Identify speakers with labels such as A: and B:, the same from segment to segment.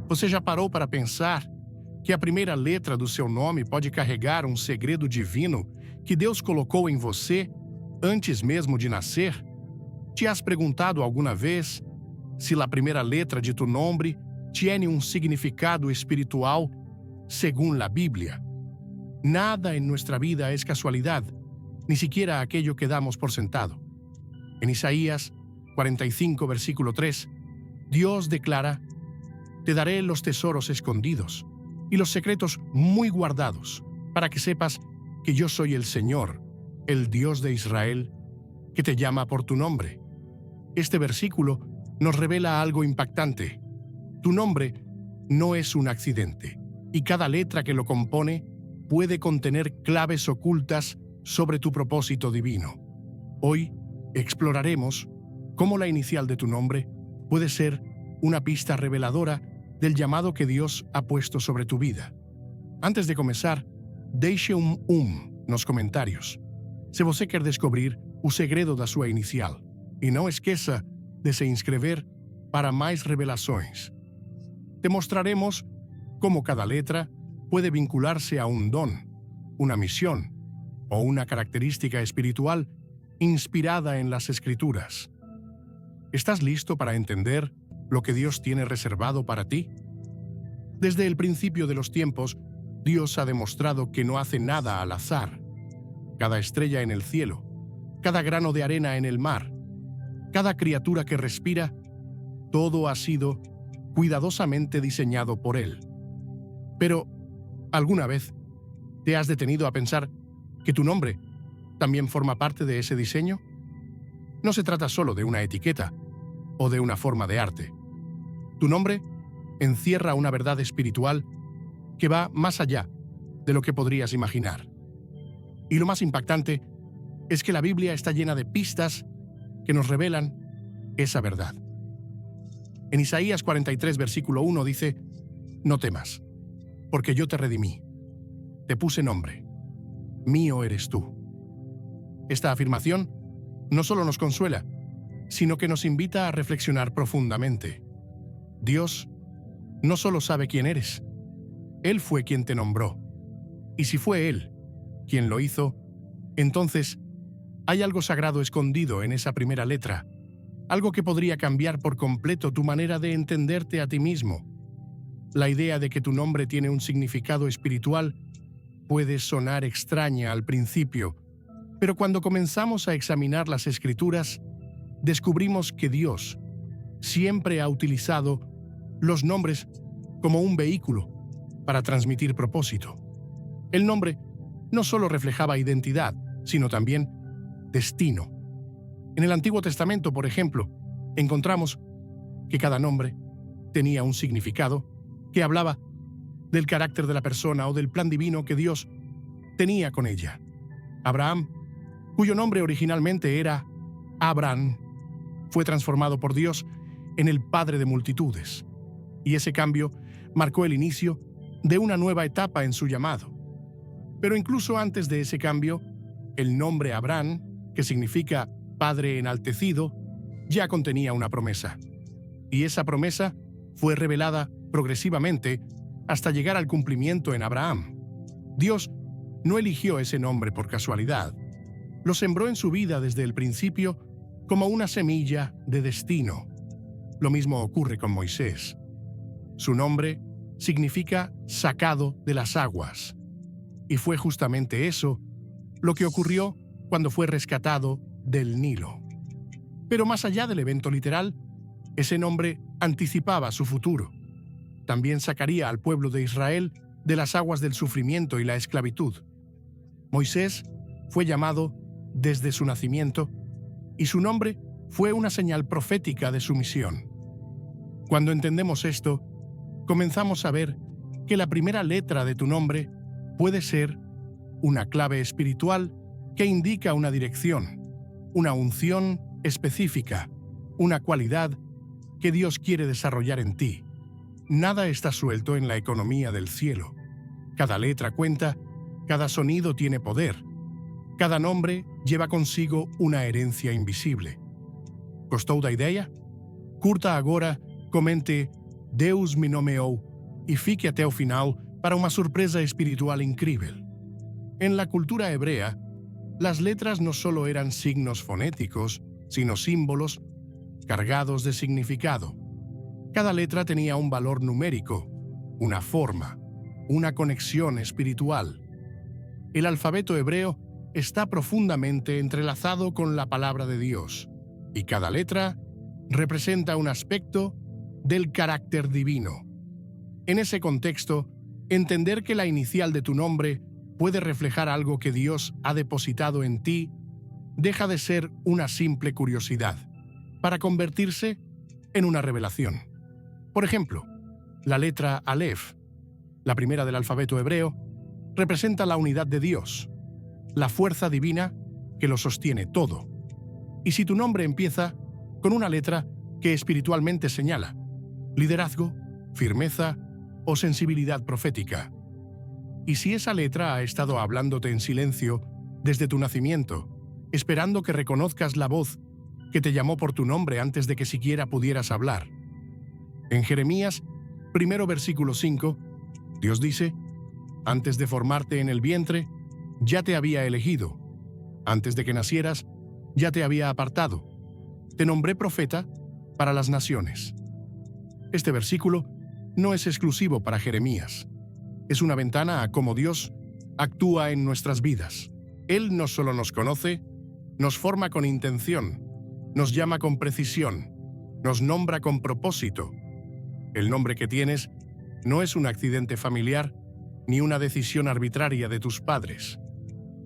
A: Você já parou para pensar que a primeira letra do seu nome pode carregar um segredo divino que Deus colocou em você antes mesmo de nascer? ¿Te has preguntado alguna vez si la primera letra de tu nombre tiene un significado espiritual según la Biblia? Nada en nuestra vida es casualidad, ni siquiera aquello que damos por sentado. En Isaías 45, versículo 3, Dios declara: te daré los tesoros escondidos y los secretos muy guardados, para que sepas que yo soy el Señor, el Dios de Israel, que te llama por tu nombre. Este versículo nos revela algo impactante. Tu nombre no es un accidente, y cada letra que lo compone puede contener claves ocultas sobre tu propósito divino. Hoy exploraremos cómo la inicial de tu nombre puede ser una pista reveladora del llamado que Dios ha puesto sobre tu vida. Antes de começar, deixe nos comentários se você quer descobrir o segredo da sua inicial. E não esqueça de se inscrever para mais revelações. Te mostraremos cómo cada letra puede vincularse a un don, una misión o una característica espiritual inspirada en las Escrituras. ¿Estás listo para entender lo que Dios tiene reservado para ti? Desde el principio de los tiempos, Dios ha demostrado que no hace nada al azar. Cada estrella en el cielo, cada grano de arena en el mar, cada criatura que respira, todo ha sido cuidadosamente diseñado por Él. Pero, ¿alguna vez te has detenido a pensar que tu nombre también forma parte de ese diseño? No se trata solo de una etiqueta o de una forma de arte. Tu nombre encierra una verdad espiritual que va más allá de lo que podrías imaginar. Y lo más impactante es que la Biblia está llena de pistas que nos revelan esa verdad. En Isaías 43, versículo 1 dice: no temas, porque yo te redimí. Te puse nombre. Mío eres tú. Esta afirmación no solo nos consuela, sino que nos invita a reflexionar profundamente. Dios no solo sabe quién eres, Él fue quien te nombró. Y si fue Él quien lo hizo, entonces hay algo sagrado escondido en esa primera letra, algo que podría cambiar por completo tu manera de entenderte a ti mismo. La idea de que tu nombre tiene un significado espiritual puede sonar extraña al principio, pero cuando comenzamos a examinar las Escrituras, descubrimos que Dios siempre ha utilizado los nombres como un vehículo para transmitir propósito. El nombre no solo reflejaba identidad, sino también destino. En el Antiguo Testamento, por ejemplo, encontramos que cada nombre tenía un significado que hablaba del carácter de la persona o del plan divino que Dios tenía con ella. Abraham, cuyo nombre originalmente era Abraham, fue transformado por Dios en el padre de multitudes. Y ese cambio marcó el inicio de una nueva etapa en su llamado. Pero incluso antes de ese cambio, el nombre Abraham, que significa Padre enaltecido, ya contenía una promesa. Y esa promesa fue revelada progresivamente hasta llegar al cumplimiento en Abraham. Dios no eligió ese nombre por casualidad. Lo sembró en su vida desde el principio como una semilla de destino. Lo mismo ocurre con Moisés. Su nombre significa sacado de las aguas. Y fue justamente eso lo que ocurrió cuando fue rescatado del Nilo. Pero más allá del evento literal, ese nombre anticipaba su futuro. También sacaría al pueblo de Israel de las aguas del sufrimiento y la esclavitud. Moisés fue llamado desde su nacimiento y su nombre fue una señal profética de su misión. Cuando entendemos esto, comenzamos a ver que la primera letra de tu nombre puede ser una clave espiritual que indica una dirección, una unción específica, una cualidad que Dios quiere desarrollar en ti. Nada está suelto en la economía del cielo. Cada letra cuenta, cada sonido tiene poder. Cada nombre lleva consigo una herencia invisible. ¿Gostou da ideia? Curta agora, comente Deus me nomeou, e fique até o final para uma surpresa espiritual incrível. En la cultura hebrea, las letras no solo eran signos fonéticos, sino símbolos cargados de significado. Cada letra tenía un valor numérico, una forma, una conexión espiritual. El alfabeto hebreo está profundamente entrelazado con la palabra de Dios, y cada letra representa un aspecto del carácter divino. En ese contexto, entender que la inicial de tu nombre puede reflejar algo que Dios ha depositado en ti deja de ser una simple curiosidad, para convertirse en una revelación. Por ejemplo, la letra Aleph, la primera del alfabeto hebreo, representa la unidad de Dios, la fuerza divina que lo sostiene todo. Y si tu nombre empieza con una letra que espiritualmente señala liderazgo, firmeza o sensibilidad profética, y si esa letra ha estado hablándote en silencio desde tu nacimiento, esperando que reconozcas la voz que te llamó por tu nombre antes de que siquiera pudieras hablar. En Jeremías, 1 versículo 5, Dios dice: antes de formarte en el vientre, ya te había elegido. Antes de que nacieras, ya te había apartado. Te nombré profeta para las naciones. Este versículo no es exclusivo para Jeremías. Es una ventana a cómo Dios actúa en nuestras vidas. Él no solo nos conoce, nos forma con intención, nos llama con precisión, nos nombra con propósito. El nombre que tienes no es un accidente familiar ni una decisión arbitraria de tus padres.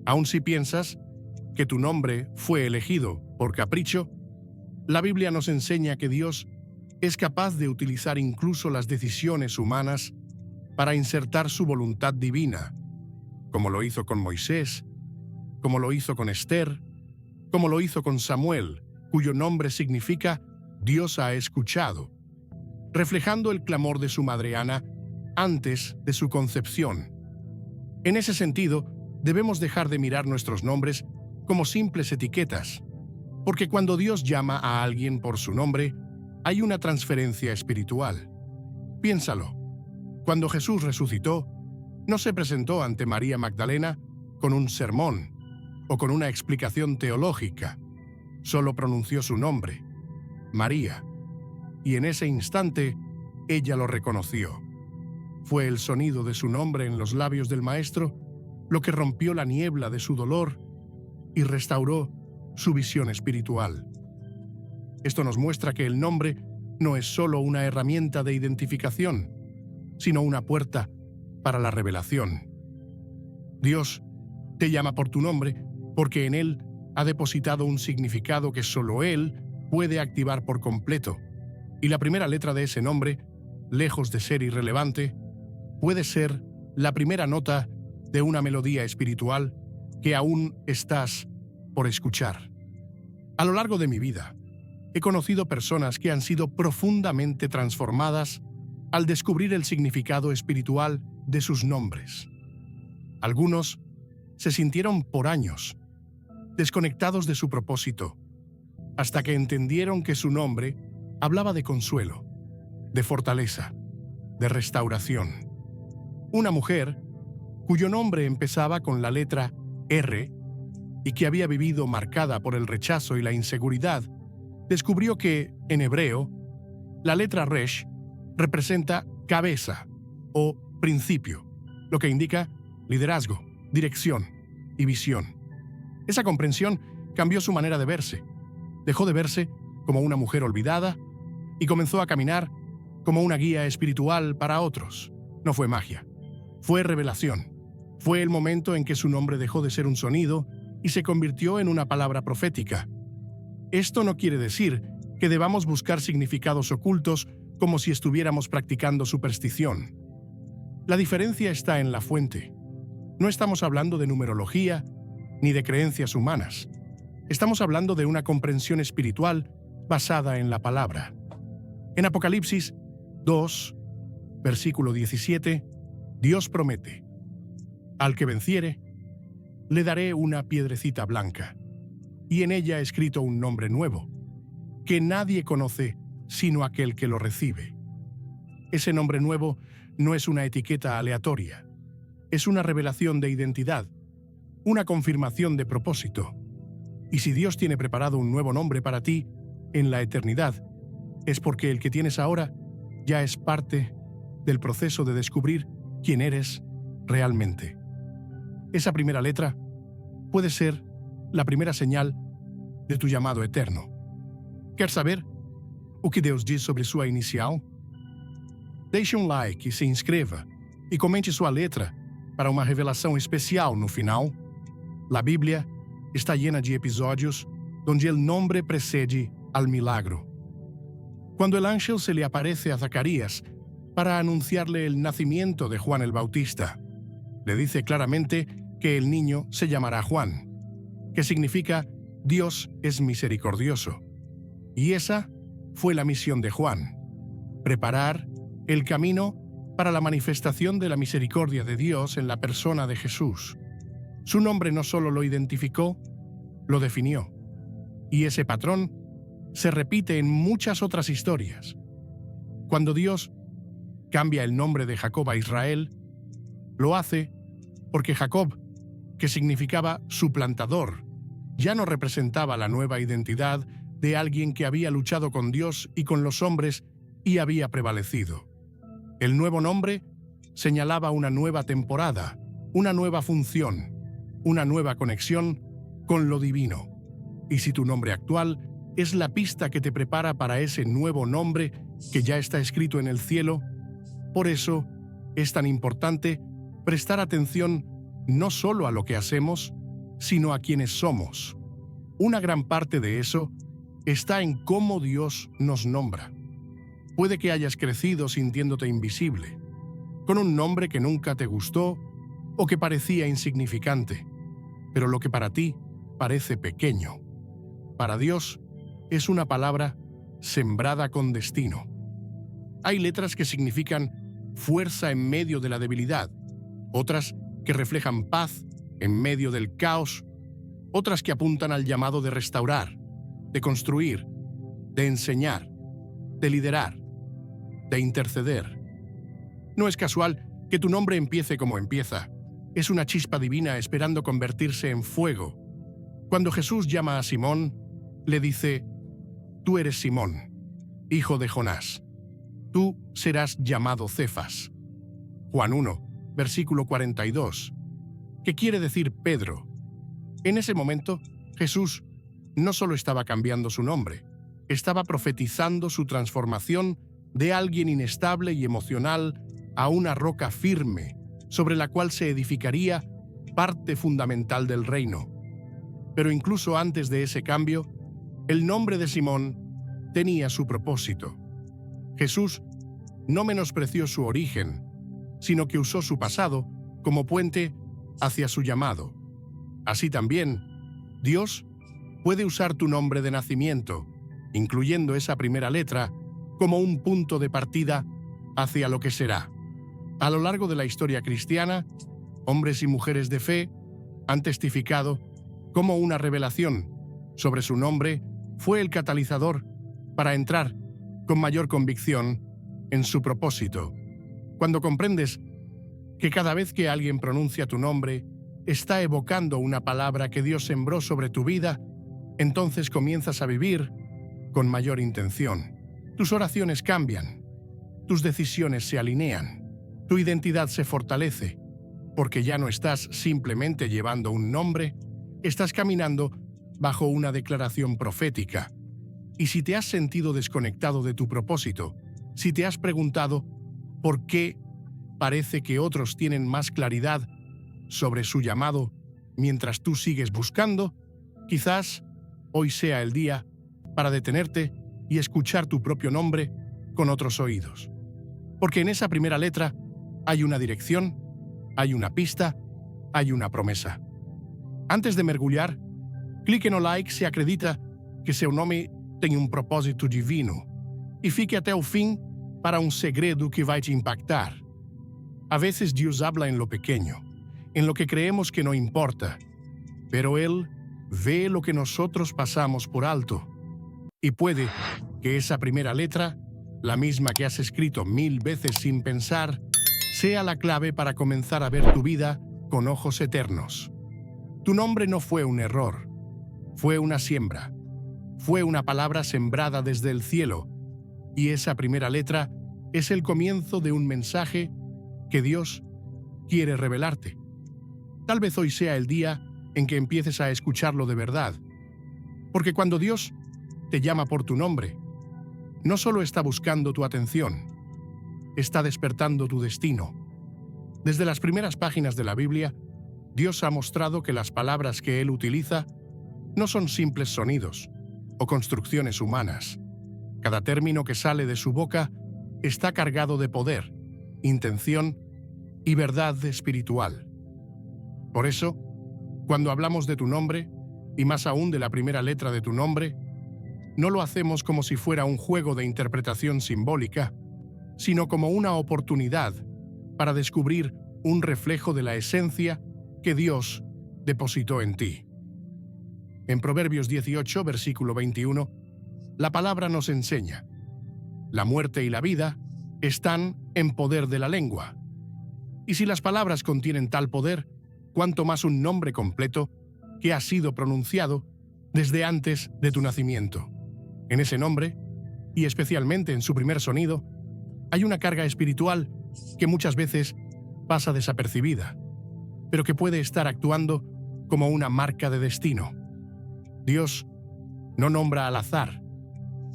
A: Aun si piensas que tu nombre fue elegido por capricho, la Biblia nos enseña que Dios es capaz de utilizar incluso las decisiones humanas para insertar su voluntad divina, como lo hizo con Moisés, como lo hizo con Esther, como lo hizo con Samuel, cuyo nombre significa Dios ha escuchado, reflejando el clamor de su madre Ana antes de su concepción. En ese sentido, debemos dejar de mirar nuestros nombres como simples etiquetas, porque cuando Dios llama a alguien por su nombre, hay una transferencia espiritual. Piénsalo. Cuando Jesús resucitó, no se presentó ante María Magdalena con un sermón o con una explicación teológica. Solo pronunció su nombre, María, y en ese instante ella lo reconoció. Fue el sonido de su nombre en los labios del Maestro lo que rompió la niebla de su dolor y restauró su visión espiritual. Esto nos muestra que el nombre no es solo una herramienta de identificación, sino una puerta para la revelación. Dios te llama por tu nombre porque en él ha depositado un significado que solo Él puede activar por completo. Y la primera letra de ese nombre, lejos de ser irrelevante, puede ser la primera nota de una melodía espiritual que aún estás por escuchar. A lo largo de mi vida, he conocido personas que han sido profundamente transformadas al descubrir el significado espiritual de sus nombres. Algunos se sintieron por años desconectados de su propósito, hasta que entendieron que su nombre hablaba de consuelo, de fortaleza, de restauración. Una mujer, cuyo nombre empezaba con la letra R y que había vivido marcada por el rechazo y la inseguridad, descubrió que, en hebreo, la letra Resh representa cabeza o principio, lo que indica liderazgo, dirección y visión. Esa comprensión cambió su manera de verse. Dejó de verse como una mujer olvidada y comenzó a caminar como una guía espiritual para otros. No fue magia, fue revelación. Fue el momento en que su nombre dejó de ser un sonido y se convirtió en una palabra profética. Esto no quiere decir que debamos buscar significados ocultos como si estuviéramos practicando superstición. La diferencia está en la fuente. No estamos hablando de numerología ni de creencias humanas. Estamos hablando de una comprensión espiritual basada en la palabra. En Apocalipsis 2, versículo 17, Dios promete: al que venciere, le daré una piedrecita blanca, y en ella escrito un nombre nuevo, que nadie conoce sino aquel que lo recibe. Ese nombre nuevo no es una etiqueta aleatoria. Es una revelación de identidad, una confirmación de propósito. Y si Dios tiene preparado un nuevo nombre para ti en la eternidad, es porque el que tienes ahora ya es parte del proceso de descubrir quién eres realmente. Esa primera letra puede ser la primera señal de tu llamado eterno. Quer saber o que Deus diz sobre sua inicial? Deixe um like e se inscreva, e comente sua letra para uma revelação especial no final. La Bíblia está llena de episódios donde el nombre precede al milagro. Cuando el ángel se le aparece a Zacarías para anunciarle el nacimiento de Juan el Bautista, le dice claramente que el niño se llamará Juan, que significa Dios es misericordioso. Y esa fue la misión de Juan: preparar el camino para la manifestación de la misericordia de Dios en la persona de Jesús. Su nombre no solo lo identificó, lo definió. Y ese patrón se repite en muchas otras historias. Cuando Dios cambia el nombre de Jacob a Israel, lo hace porque Jacob, que significaba suplantador, ya no representaba la nueva identidad de alguien que había luchado con Dios y con los hombres y había prevalecido. El nuevo nombre señalaba una nueva temporada, una nueva función, una nueva conexión con lo divino. Y si tu nombre actual es la pista que te prepara para ese nuevo nombre que ya está escrito en el cielo, por eso es tan importante prestar atención no solo a lo que hacemos, sino a quienes somos. Una gran parte de eso está en cómo Dios nos nombra. Puede que hayas crecido sintiéndote invisible, con un nombre que nunca te gustó o que parecía insignificante, pero lo que para ti parece pequeño, para Dios es una palabra sembrada con destino. Hay letras que significan fuerza en medio de la debilidad, otras que reflejan paz en medio del caos, otras que apuntan al llamado de restaurar, de construir, de enseñar, de liderar, de interceder. No es casual que tu nombre empiece como empieza. Es una chispa divina esperando convertirse en fuego. Cuando Jesús llama a Simón, le dice: «Tú eres Simón, hijo de Jonás. Tú serás llamado Cefas». Juan 1, versículo 42, que quiere decir Pedro. En ese momento, Jesús no solo estaba cambiando su nombre, estaba profetizando su transformación de alguien inestable y emocional a una roca firme sobre la cual se edificaría parte fundamental del reino. Pero incluso antes de ese cambio, el nombre de Simón tenía su propósito. Jesús no menospreció su origen, sino que usó su pasado como puente hacia su llamado. Así también, Dios puede usar tu nombre de nacimiento, incluyendo esa primera letra, como un punto de partida hacia lo que será. A lo largo de la historia cristiana, hombres y mujeres de fe han testificado cómo una revelación sobre su nombre fue el catalizador para entrar con mayor convicción en su propósito. Cuando comprendes que cada vez que alguien pronuncia tu nombre, está evocando una palabra que Dios sembró sobre tu vida, entonces comienzas a vivir con mayor intención. Tus oraciones cambian, tus decisiones se alinean, tu identidad se fortalece, porque ya no estás simplemente llevando un nombre, estás caminando bajo una declaración profética. Y si te has sentido desconectado de tu propósito, si te has preguntado por qué parece que otros tienen más claridad sobre su llamado mientras tú sigues buscando, quizás hoy sea el día para detenerte y escuchar tu propio nombre con otros oídos. Porque en esa primera letra hay una dirección, hay una pista, hay una promesa. Antes de mergulhar, clique no like se acredita que seu nome tem um propósito divino. E fique até o fim para um segredo que vai te impactar. A veces Dios habla en lo pequeño, en lo que creemos que no importa, pero Él ve lo que nosotros pasamos por alto. Y puede que esa primera letra la misma que has escrito 1000 veces sin pensar, sea la clave para comenzar a ver tu vida con ojos eternos. Tu nombre no fue un error, fue una siembra, fue una palabra sembrada desde el cielo, y esa primera letra es el comienzo de un mensaje que Dios quiere revelarte. Tal vez hoy sea el día en que empieces a escucharlo de verdad, porque cuando Dios te llama por tu nombre, no solo está buscando tu atención, está despertando tu destino. Desde las primeras páginas de la Biblia, Dios ha mostrado que las palabras que Él utiliza no son simples sonidos o construcciones humanas. Cada término que sale de su boca está cargado de poder, intención y verdad espiritual. Por eso, cuando hablamos de tu nombre, y más aún de la primera letra de tu nombre, no lo hacemos como si fuera un juego de interpretación simbólica, sino como una oportunidad para descubrir un reflejo de la esencia que Dios depositó en ti. En Proverbios 18, versículo 21, la palabra nos enseña: la muerte y la vida están en poder de la lengua. Y si las palabras contienen tal poder, cuánto más un nombre completo que ha sido pronunciado desde antes de tu nacimiento. En ese nombre, y especialmente en su primer sonido, hay una carga espiritual que muchas veces pasa desapercibida, pero que puede estar actuando como una marca de destino. Dios no nombra al azar.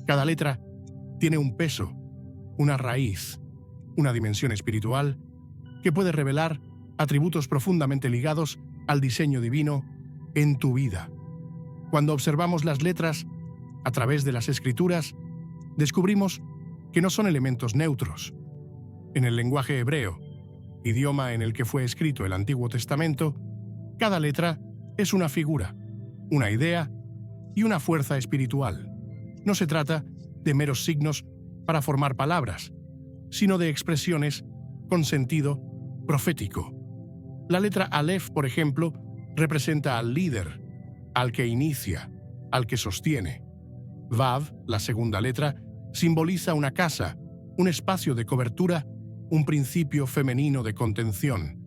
A: Cada letra tiene un peso, una raíz, una dimensión espiritual que puede revelar atributos profundamente ligados al diseño divino en tu vida. Cuando observamos las letras a través de las Escrituras, descubrimos que no son elementos neutros. En el lenguaje hebreo, idioma en el que fue escrito el Antiguo Testamento, cada letra es una figura, una idea y una fuerza espiritual. No se trata de meros signos para formar palabras, sino de expresiones con sentido profético. La letra Aleph, por ejemplo, representa al líder, al que inicia, al que sostiene. Vav, la segunda letra, simboliza una casa, un espacio de cobertura, un principio femenino de contención.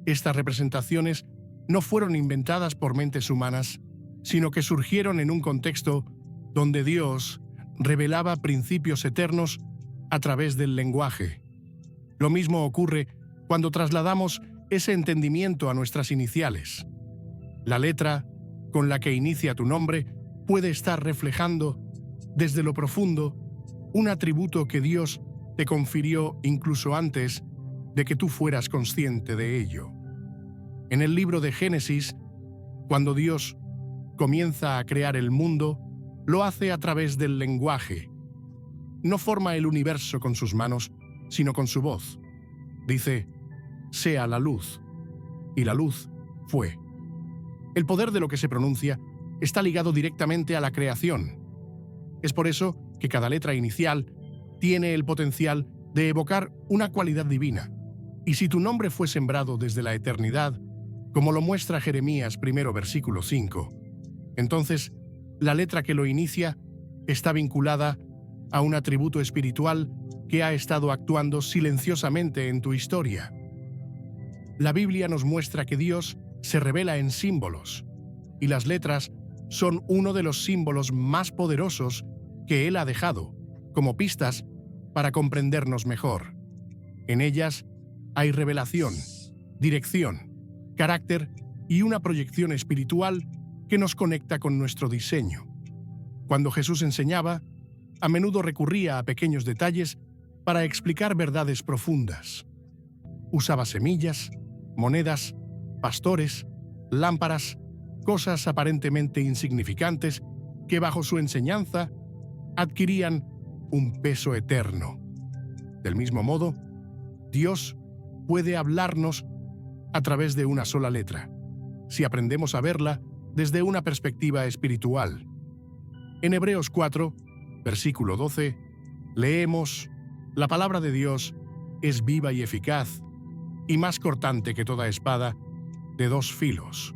A: Estas representaciones no fueron inventadas por mentes humanas, sino que surgieron en un contexto donde Dios revelaba principios eternos a través del lenguaje. Lo mismo ocurre cuando trasladamos ese entendimiento a nuestras iniciales. La letra con la que inicia tu nombre puede estar reflejando, desde lo profundo, un atributo que Dios te confirió incluso antes de que tú fueras consciente de ello. En el libro de Génesis, cuando Dios comienza a crear el mundo, lo hace a través del lenguaje. No forma el universo con sus manos, sino con su voz. Dice: sea la luz. Y la luz fue. El poder de lo que se pronuncia está ligado directamente a la creación. Es por eso que cada letra inicial tiene el potencial de evocar una cualidad divina. Y si tu nombre fue sembrado desde la eternidad, como lo muestra Jeremías 1, versículo 5, entonces la letra que lo inicia está vinculada a un atributo espiritual que ha estado actuando silenciosamente en tu historia. La Biblia nos muestra que Dios se revela en símbolos, y las letras son uno de los símbolos más poderosos que Él ha dejado, como pistas para comprendernos mejor. En ellas hay revelación, dirección, carácter y una proyección espiritual que nos conecta con nuestro diseño. Cuando Jesús enseñaba, a menudo recurría a pequeños detalles para explicar verdades profundas. Usaba semillas, monedas, pastores, lámparas, cosas aparentemente insignificantes que bajo su enseñanza adquirían un peso eterno. Del mismo modo, Dios puede hablarnos a través de una sola letra, si aprendemos a verla desde una perspectiva espiritual. En Hebreos 4, versículo 12, leemos: la palabra de Dios es viva y eficaz, y más cortante que toda espada de dos filos.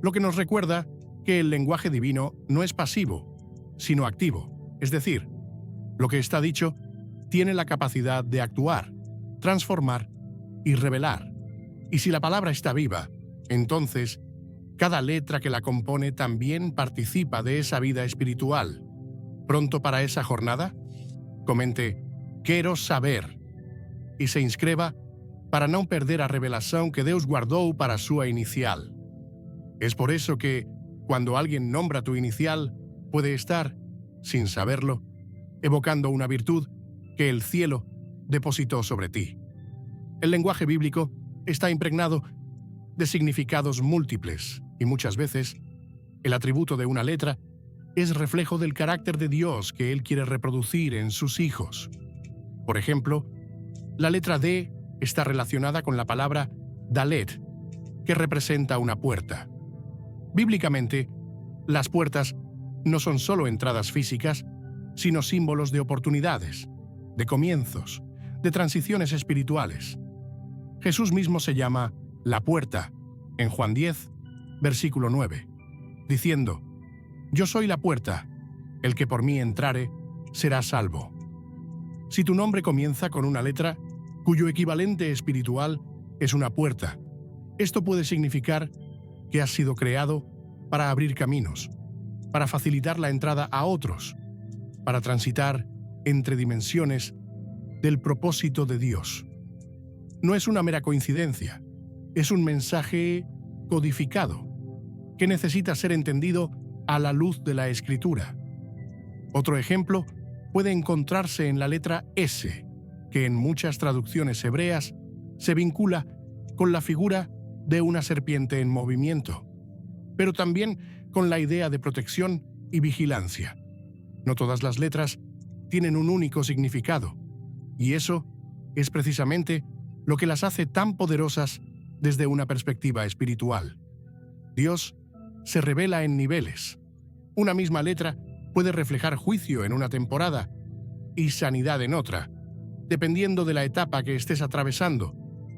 A: Lo que nos recuerda que el lenguaje divino no es pasivo, sino activo, es decir, Lo que está dicho tiene la capacidad de actuar, transformar y revelar. Y si la palabra está viva, entonces cada letra que la compone también participa de esa vida espiritual. ¿Pronto para esa jornada? Comente "Quero saber" y se inscriba para não perder a revelação que Deus guardou para súa inicial. Es por eso que, cuando alguien nombra tu inicial, puede estar, sin saberlo, evocando una virtud que el cielo depositó sobre ti. El lenguaje bíblico está impregnado de significados múltiples y muchas veces el atributo de una letra es reflejo del carácter de Dios que Él quiere reproducir en sus hijos. Por ejemplo, la letra D está relacionada con la palabra Dalet, que representa una puerta. Bíblicamente, las puertas no son solo entradas físicas, sino símbolos de oportunidades, de comienzos, de transiciones espirituales. Jesús mismo se llama la puerta en Juan 10, versículo 9, diciendo: «Yo soy la puerta, el que por mí entrare será salvo». Si tu nombre comienza con una letra cuyo equivalente espiritual es una puerta, esto puede significar que has sido creado para abrir caminos, para facilitar la entrada a otros, para transitar entre dimensiones del propósito de Dios. No es una mera coincidencia, es un mensaje codificado que necesita ser entendido a la luz de la Escritura. Otro ejemplo puede encontrarse en la letra S, que en muchas traducciones hebreas se vincula con la figura de una serpiente en movimiento, pero también con la idea de protección y vigilancia. No todas las letras tienen un único significado, y eso es precisamente lo que las hace tan poderosas desde una perspectiva espiritual. Dios se revela en niveles. Una misma letra puede reflejar juicio en una temporada y sanidad en otra, dependiendo de la etapa que estés atravesando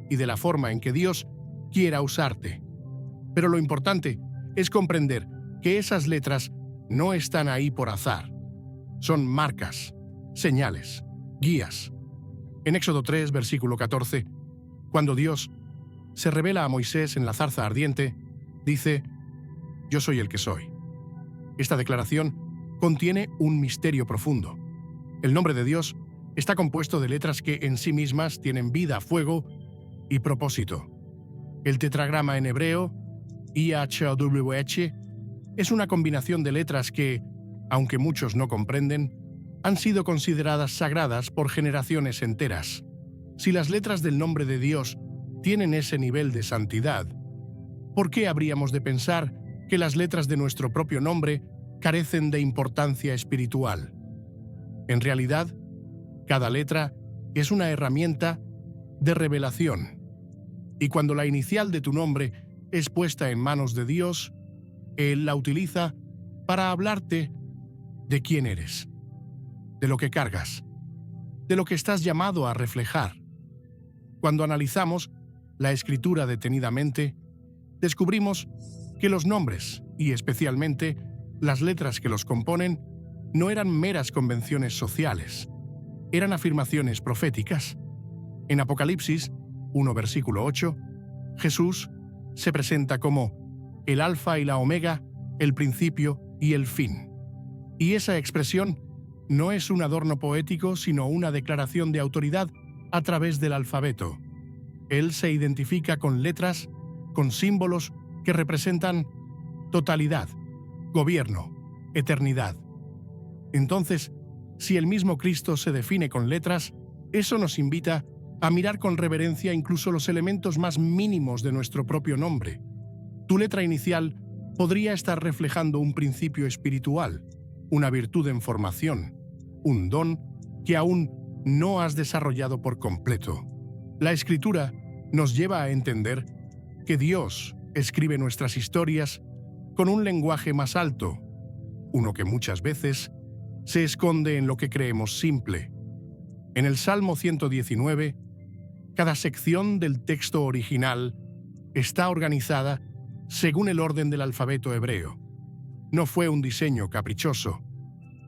A: y de la forma en que Dios quiera usarte. Pero lo importante es comprender que esas letras no están ahí por azar. Son marcas, señales, guías. En Éxodo 3, versículo 14, cuando Dios se revela a Moisés en la zarza ardiente, dice: «Yo soy el que soy». Esta declaración contiene un misterio profundo. El nombre de Dios está compuesto de letras que en sí mismas tienen vida, fuego y propósito. El tetragrama en hebreo, IHWH, es una combinación de letras que, aunque muchos no comprenden, han sido consideradas sagradas por generaciones enteras. Si las letras del nombre de Dios tienen ese nivel de santidad, ¿por qué habríamos de pensar que las letras de nuestro propio nombre carecen de importancia espiritual? En realidad, cada letra es una herramienta de revelación. Y cuando la inicial de tu nombre es puesta en manos de Dios, Él la utiliza para hablarte de quién eres, de lo que cargas, de lo que estás llamado a reflejar. Cuando analizamos la Escritura detenidamente, descubrimos que los nombres, y especialmente las letras que los componen, no eran meras convenciones sociales, eran afirmaciones proféticas. En Apocalipsis 1, versículo 8, Jesús se presenta como el Alfa y la Omega, el principio y el fin. Y esa expresión no es un adorno poético, sino una declaración de autoridad a través del alfabeto. Él se identifica con letras, con símbolos que representan totalidad, gobierno, eternidad. Entonces, si el mismo Cristo se define con letras, eso nos invita a mirar con reverencia incluso los elementos más mínimos de nuestro propio nombre. Tu letra inicial podría estar reflejando un principio espiritual, una virtud en formación, un don que aún no has desarrollado por completo. La Escritura nos lleva a entender que Dios escribe nuestras historias con un lenguaje más alto, uno que muchas veces se esconde en lo que creemos simple. En el Salmo 119, cada sección del texto original está organizada según el orden del alfabeto hebreo. No fue un diseño caprichoso.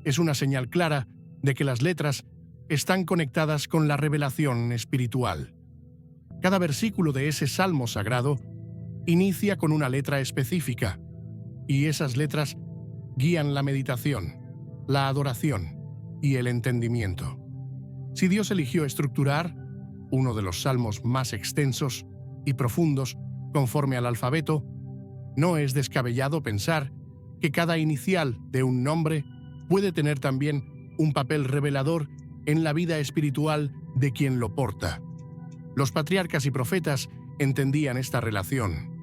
A: Es una señal clara de que las letras están conectadas con la revelación espiritual. Cada versículo de ese salmo sagrado inicia con una letra específica, y esas letras guían la meditación, la adoración y el entendimiento. Si Dios eligió estructurar uno de los salmos más extensos y profundos conforme al alfabeto, no es descabellado pensar que cada inicial de un nombre puede tener también un papel revelador en la vida espiritual de quien lo porta. Los patriarcas y profetas entendían esta relación.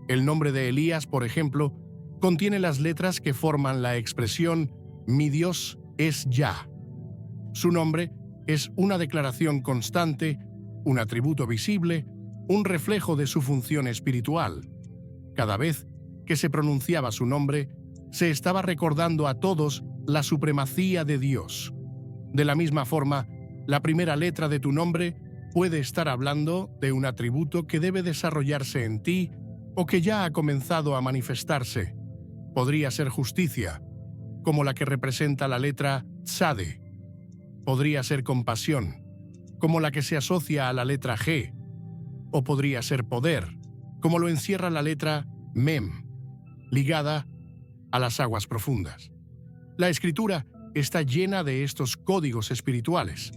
A: El nombre de Elías, por ejemplo, contiene las letras que forman la expresión «Mi Dios es Ya». Su nombre es una declaración constante, un atributo visible, un reflejo de su función espiritual. Cada vez que se pronunciaba su nombre, se estaba recordando a todos la supremacía de Dios. De la misma forma, la primera letra de tu nombre puede estar hablando de un atributo que debe desarrollarse en ti o que ya ha comenzado a manifestarse. Podría ser justicia, como la que representa la letra Tzade. Podría ser compasión, como la que se asocia a la letra G. O podría ser poder, como lo encierra la letra Mem, ligada a las aguas profundas. La Escritura está llena de estos códigos espirituales,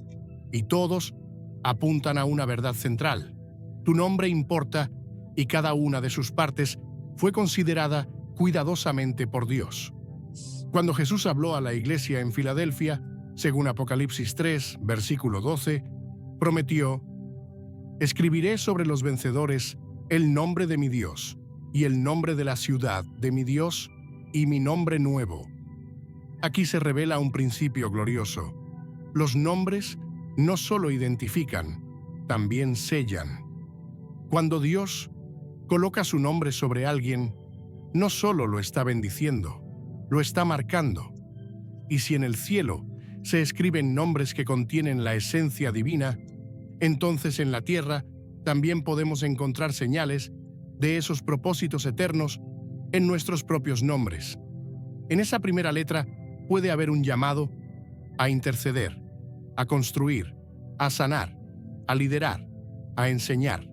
A: y todos apuntan a una verdad central. Tu nombre importa, y cada una de sus partes fue considerada cuidadosamente por Dios. Cuando Jesús habló a la iglesia en Filadelfia, según Apocalipsis 3, versículo 12, prometió: «Escribiré sobre los vencedores el nombre de mi Dios, y el nombre de la ciudad de mi Dios, y mi nombre nuevo». Aquí se revela un principio glorioso. Los nombres no solo identifican, también sellan. Cuando Dios coloca su nombre sobre alguien, no solo lo está bendiciendo, lo está marcando. Y si en el cielo se escriben nombres que contienen la esencia divina, entonces en la tierra también podemos encontrar señales de esos propósitos eternos en nuestros propios nombres. En esa primera letra puede haber un llamado a interceder, a construir, a sanar, a liderar, a enseñar.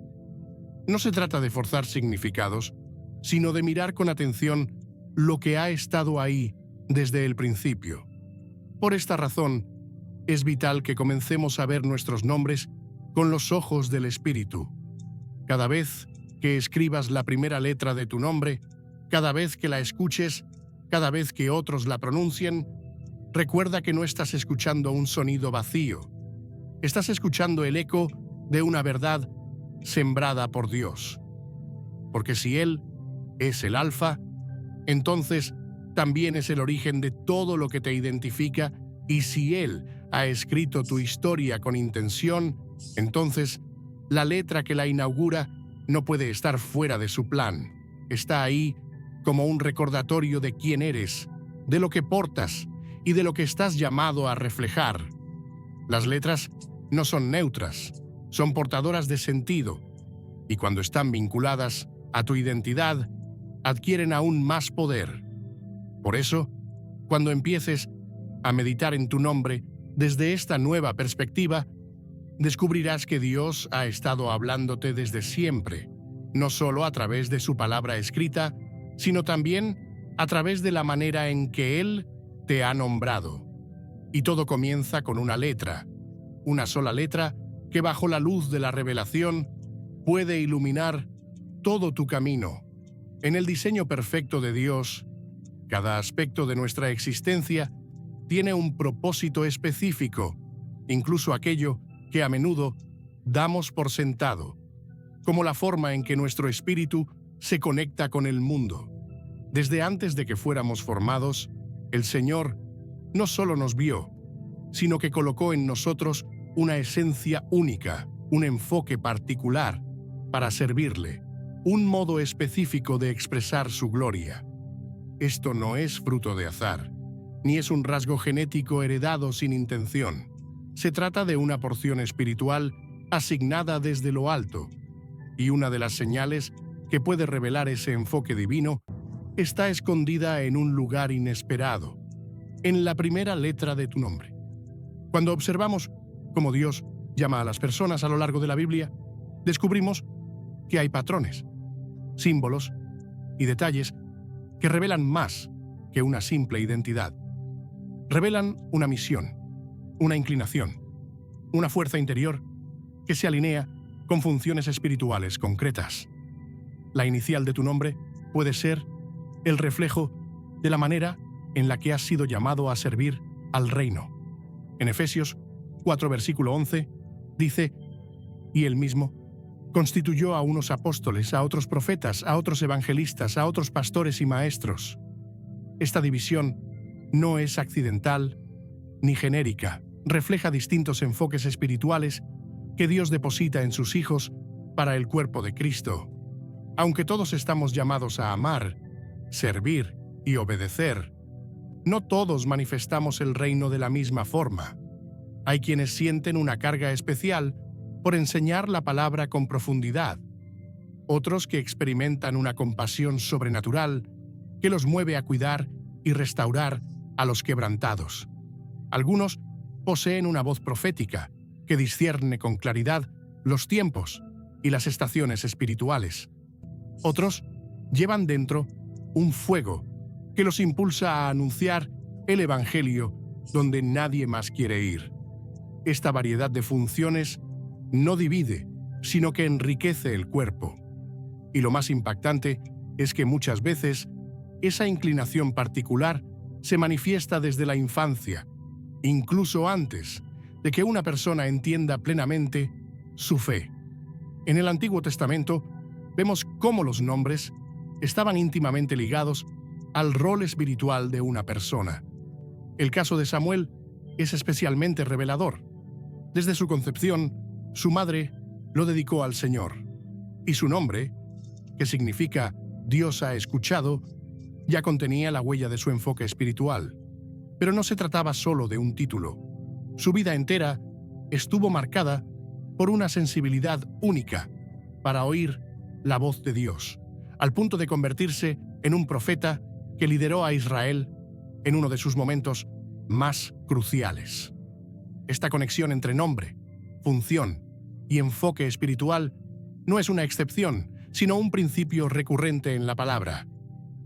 A: No se trata de forzar significados, sino de mirar con atención lo que ha estado ahí desde el principio. Por esta razón, es vital que comencemos a ver nuestros nombres con los ojos del Espíritu. Cada vez que escribas la primera letra de tu nombre, cada vez que la escuches, cada vez que otros la pronuncien, recuerda que no estás escuchando un sonido vacío. Estás escuchando el eco de una verdad sembrada por Dios. Porque si Él es el Alfa, entonces también es el origen de todo lo que te identifica, y si Él ha escrito tu historia con intención, entonces la letra que la inaugura no puede estar fuera de su plan. Está ahí como un recordatorio de quién eres, de lo que portas y de lo que estás llamado a reflejar. Las letras no son neutras, son portadoras de sentido, y cuando están vinculadas a tu identidad, adquieren aún más poder. Por eso, cuando empieces a meditar en tu nombre desde esta nueva perspectiva, descubrirás que Dios ha estado hablándote desde siempre, no solo a través de su palabra escrita, sino también a través de la manera en que Él te ha nombrado. Y todo comienza con una letra, una sola letra que bajo la luz de la revelación puede iluminar todo tu camino. En el diseño perfecto de Dios, cada aspecto de nuestra existencia tiene un propósito específico, incluso aquello que a menudo damos por sentado, como la forma en que nuestro espíritu se conecta con el mundo. Desde antes de que fuéramos formados, el Señor no solo nos vio, sino que colocó en nosotros una esencia única, un enfoque particular para servirle, un modo específico de expresar su gloria. Esto no es fruto de azar, ni es un rasgo genético heredado sin intención. Se trata de una porción espiritual asignada desde lo alto, y una de las señales que puede revelar ese enfoque divino está escondida en un lugar inesperado, en la primera letra de tu nombre. Cuando observamos cómo Dios llama a las personas a lo largo de la Biblia, descubrimos que hay patrones, símbolos y detalles que revelan más que una simple identidad. Revelan una misión, una inclinación, una fuerza interior que se alinea con funciones espirituales concretas. La inicial de tu nombre puede ser el reflejo de la manera en la que has sido llamado a servir al reino. En Efesios 4, versículo 11, dice: y él mismo constituyó a unos apóstoles, a otros profetas, a otros evangelistas, a otros pastores y maestros. Esta división no es accidental ni genérica, refleja distintos enfoques espirituales que Dios deposita en sus hijos para el cuerpo de Cristo. Aunque todos estamos llamados a amar, servir y obedecer, no todos manifestamos el reino de la misma forma. Hay quienes sienten una carga especial por enseñar la palabra con profundidad, otros que experimentan una compasión sobrenatural que los mueve a cuidar y restaurar a los quebrantados. Algunos poseen una voz profética que discierne con claridad los tiempos y las estaciones espirituales. Otros llevan dentro un fuego que los impulsa a anunciar el Evangelio donde nadie más quiere ir. Esta variedad de funciones no divide, sino que enriquece el cuerpo. Y lo más impactante es que muchas veces esa inclinación particular se manifiesta desde la infancia, incluso antes de que una persona entienda plenamente su fe. En el Antiguo Testamento vemos cómo los nombres estaban íntimamente ligados al rol espiritual de una persona. El caso de Samuel es especialmente revelador. Desde su concepción, su madre lo dedicó al Señor, y su nombre, que significa Dios ha escuchado, ya contenía la huella de su enfoque espiritual. Pero no se trataba solo de un título. Su vida entera estuvo marcada por una sensibilidad única para oír la voz de Dios, al punto de convertirse en un profeta que lideró a Israel en uno de sus momentos más cruciales. Esta conexión entre nombre, función y enfoque espiritual no es una excepción, sino un principio recurrente en la palabra.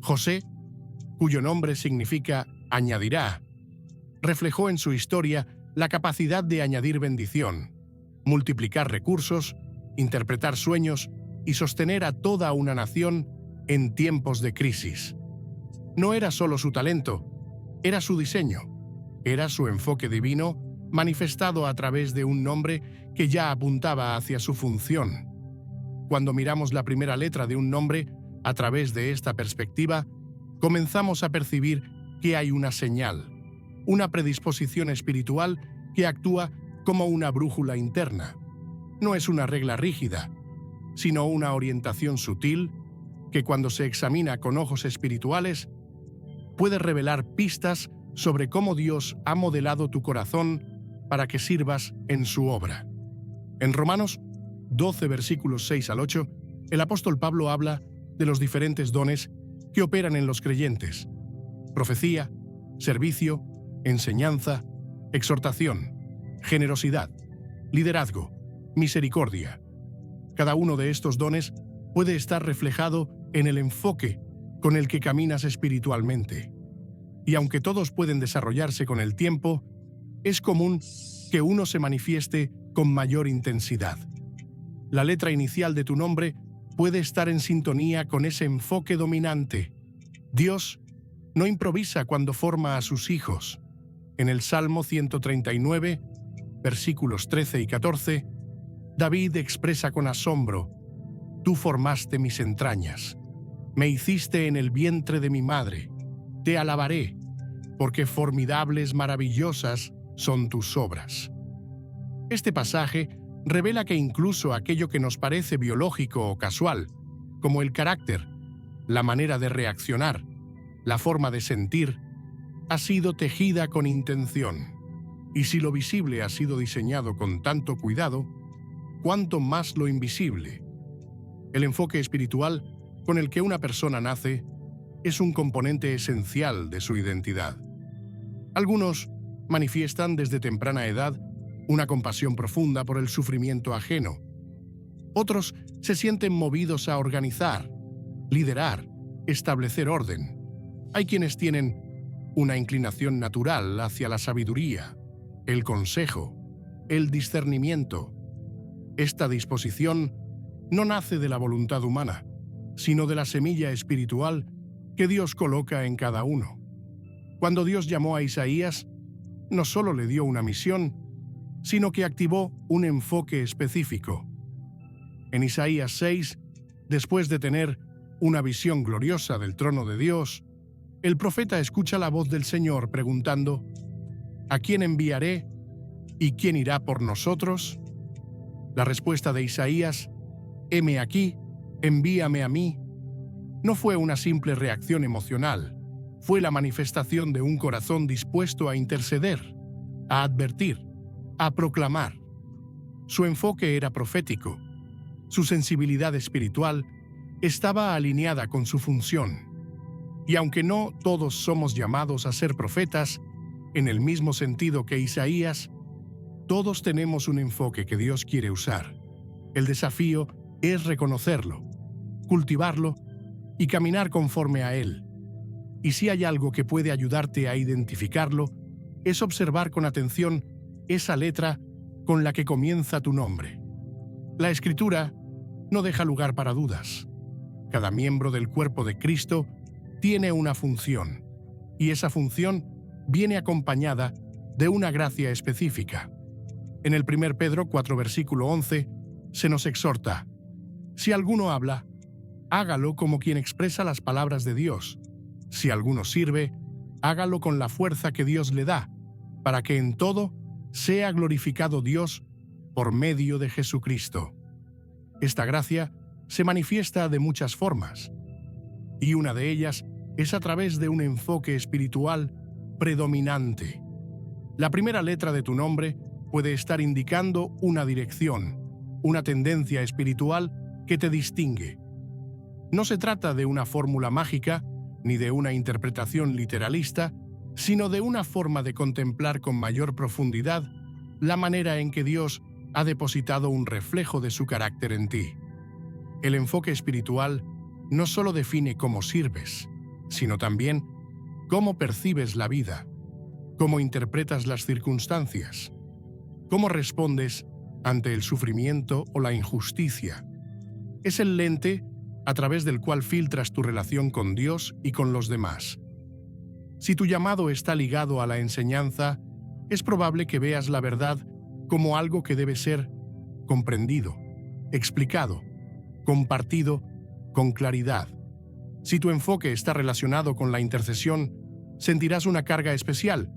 A: José, cuyo nombre significa añadirá, reflejó en su historia la capacidad de añadir bendición, multiplicar recursos, interpretar sueños y sostener a toda una nación en tiempos de crisis. No era solo su talento, era su diseño, era su enfoque divino manifestado a través de un nombre que ya apuntaba hacia su función. Cuando miramos la primera letra de un nombre a través de esta perspectiva, comenzamos a percibir que hay una señal, una predisposición espiritual que actúa como una brújula interna. No es una regla rígida, sino una orientación sutil que, cuando se examina con ojos espirituales, puede revelar pistas sobre cómo Dios ha modelado tu corazón para que sirvas en su obra. En Romanos 12, versículos 6 al 8, el apóstol Pablo habla de los diferentes dones que operan en los creyentes: profecía, servicio, enseñanza, exhortación, generosidad, liderazgo, misericordia. Cada uno de estos dones puede estar reflejado en el enfoque con el que caminas espiritualmente. Y aunque todos pueden desarrollarse con el tiempo, es común que uno se manifieste con mayor intensidad. La letra inicial de tu nombre puede estar en sintonía con ese enfoque dominante. Dios no improvisa cuando forma a sus hijos. En el Salmo 139, versículos 13 y 14, David expresa con asombro: Tú formaste mis entrañas, me hiciste en el vientre de mi madre. Te alabaré, porque formidables, maravillosas son tus obras. Este pasaje revela que incluso aquello que nos parece biológico o casual, como el carácter, la manera de reaccionar, la forma de sentir, ha sido tejida con intención. Y si lo visible ha sido diseñado con tanto cuidado, ¿cuánto más lo invisible? El enfoque espiritual con el que una persona nace es un componente esencial de su identidad. Algunos manifiestan desde temprana edad una compasión profunda por el sufrimiento ajeno. Otros se sienten movidos a organizar, liderar, establecer orden. Hay quienes tienen una inclinación natural hacia la sabiduría, el consejo, el discernimiento. Esta disposición no nace de la voluntad humana, sino de la semilla espiritual que Dios coloca en cada uno. Cuando Dios llamó a Isaías, no solo le dio una misión, sino que activó un enfoque específico. En Isaías 6, después de tener una visión gloriosa del trono de Dios, el profeta escucha la voz del Señor preguntando: ¿A quién enviaré y quién irá por nosotros? La respuesta de Isaías: heme aquí, envíame a mí, no fue una simple reacción emocional, fue la manifestación de un corazón dispuesto a interceder, a advertir, a proclamar. Su enfoque era profético. Su sensibilidad espiritual estaba alineada con su función. Y aunque no todos somos llamados a ser profetas, en el mismo sentido que Isaías, todos tenemos un enfoque que Dios quiere usar. El desafío es reconocerlo, cultivarlo y caminar conforme a él. Y si hay algo que puede ayudarte a identificarlo, es observar con atención esa letra con la que comienza tu nombre. La Escritura no deja lugar para dudas. Cada miembro del cuerpo de Cristo tiene una función, y esa función viene acompañada de una gracia específica. En el 1 Pedro 4, versículo 11, se nos exhorta: si alguno habla, hágalo como quien expresa las palabras de Dios. Si alguno sirve, hágalo con la fuerza que Dios le da, para que en todo sea glorificado Dios por medio de Jesucristo. Esta gracia se manifiesta de muchas formas, y una de ellas es a través de un enfoque espiritual predominante. La primera letra de tu nombre puede estar indicando una dirección, una tendencia espiritual que te distingue. No se trata de una fórmula mágica ni de una interpretación literalista, sino de una forma de contemplar con mayor profundidad la manera en que Dios ha depositado un reflejo de su carácter en ti. El enfoque espiritual no solo define cómo sirves, sino también cómo percibes la vida, cómo interpretas las circunstancias, cómo respondes ante el sufrimiento o la injusticia. Es el lente a través del cual filtras tu relación con Dios y con los demás. Si tu llamado está ligado a la enseñanza, es probable que veas la verdad como algo que debe ser comprendido, explicado, compartido con claridad. Si tu enfoque está relacionado con la intercesión, sentirás una carga especial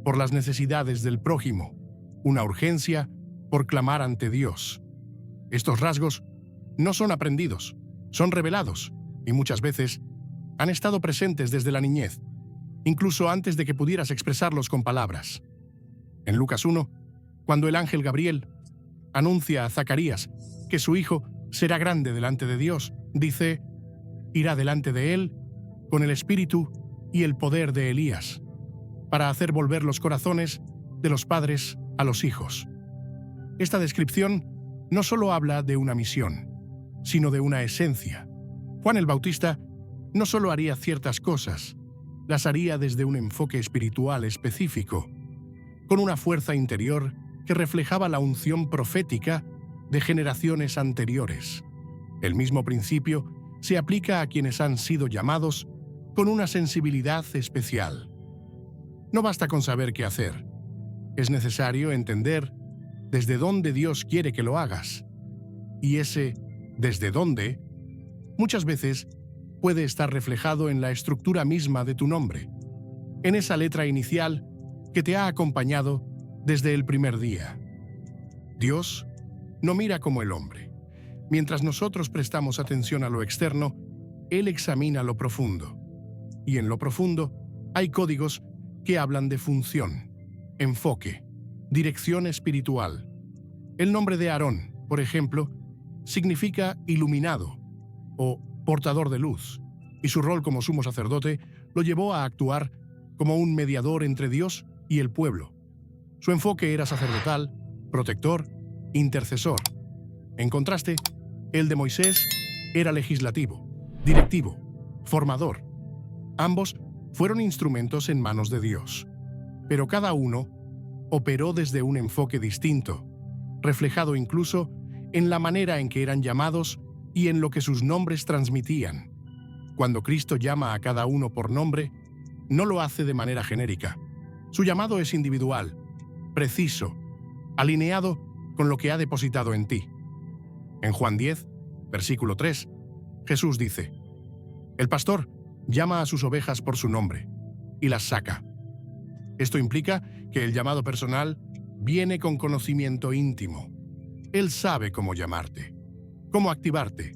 A: por las necesidades del prójimo, una urgencia por clamar ante Dios. Estos rasgos no son aprendidos, son revelados y muchas veces han estado presentes desde la niñez, incluso antes de que pudieras expresarlos con palabras. En Lucas 1, cuando el ángel Gabriel anuncia a Zacarías que su hijo será grande delante de Dios, dice: irá delante de él con el espíritu y el poder de Elías, para hacer volver los corazones de los padres a los hijos. Esta descripción no solo habla de una misión, sino de una esencia. Juan el Bautista no solo haría ciertas cosas, las haría desde un enfoque espiritual específico, con una fuerza interior que reflejaba la unción profética de generaciones anteriores. El mismo principio se aplica a quienes han sido llamados con una sensibilidad especial. No basta con saber qué hacer. Es necesario entender desde dónde Dios quiere que lo hagas. Y ese desde dónde muchas veces puede estar reflejado en la estructura misma de tu nombre, en esa letra inicial que te ha acompañado desde el primer día. Dios no mira como el hombre. Mientras nosotros prestamos atención a lo externo, Él examina lo profundo. Y en lo profundo hay códigos que hablan de función, enfoque, dirección espiritual. El nombre de Aarón, por ejemplo, significa iluminado o portador de luz, y su rol como sumo sacerdote lo llevó a actuar como un mediador entre Dios y el pueblo, Su enfoque era sacerdotal, protector, intercesor. En contraste, el de Moisés era legislativo, directivo, formador. Ambos fueron instrumentos en manos de Dios, pero cada uno operó desde un enfoque distinto, reflejado incluso en la manera en que eran llamados y en lo que sus nombres transmitían. Cuando Cristo llama a cada uno por nombre, no lo hace de manera genérica. Su llamado es individual, preciso, alineado con lo que ha depositado en ti. En Juan 10, versículo 3, Jesús dice: «El pastor llama a sus ovejas por su nombre y las saca». Esto implica que el llamado personal viene con conocimiento íntimo. Él sabe cómo llamarte, cómo activarte,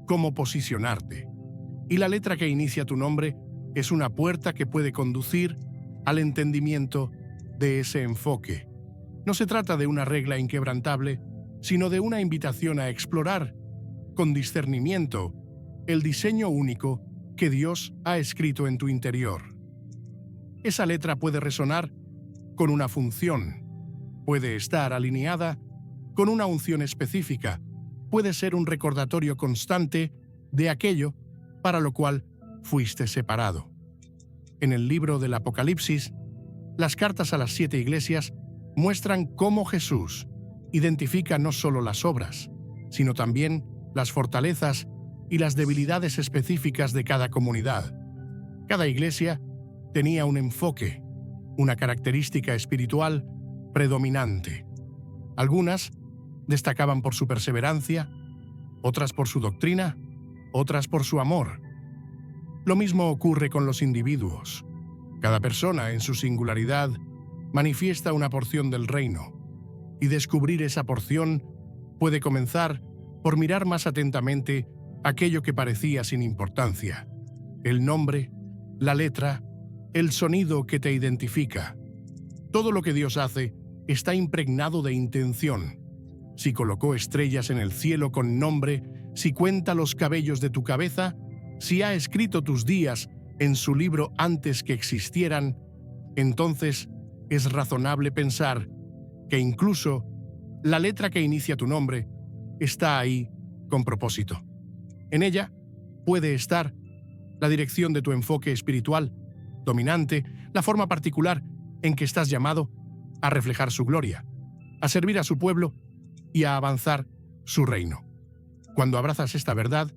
A: cómo posicionarte. Y la letra que inicia tu nombre es una puerta que puede conducir al entendimiento de ese enfoque. No se trata de una regla inquebrantable, sino de una invitación a explorar, con discernimiento, el diseño único que Dios ha escrito en tu interior. Esa letra puede resonar con una función, puede estar alineada con una unción específica, puede ser un recordatorio constante de aquello para lo cual fuiste separado. En el libro del Apocalipsis, las cartas a las 7 iglesias muestran cómo Jesús identifica no solo las obras, sino también las fortalezas y las debilidades específicas de cada comunidad. Cada iglesia tenía un enfoque, una característica espiritual predominante. Algunas destacaban por su perseverancia, otras por su doctrina, otras por su amor. Lo mismo ocurre con los individuos. Cada persona, en su singularidad, manifiesta una porción del reino, y descubrir esa porción puede comenzar por mirar más atentamente aquello que parecía sin importancia: el nombre, la letra, el sonido que te identifica. Todo lo que Dios hace está impregnado de intención. Si colocó estrellas en el cielo con nombre, si cuenta los cabellos de tu cabeza, si ha escrito tus días en su libro antes que existieran, entonces es razonable pensar que incluso la letra que inicia tu nombre está ahí con propósito. En ella puede estar la dirección de tu enfoque espiritual dominante, la forma particular en que estás llamado a reflejar su gloria, a servir a su pueblo y a avanzar su reino. Cuando abrazas esta verdad,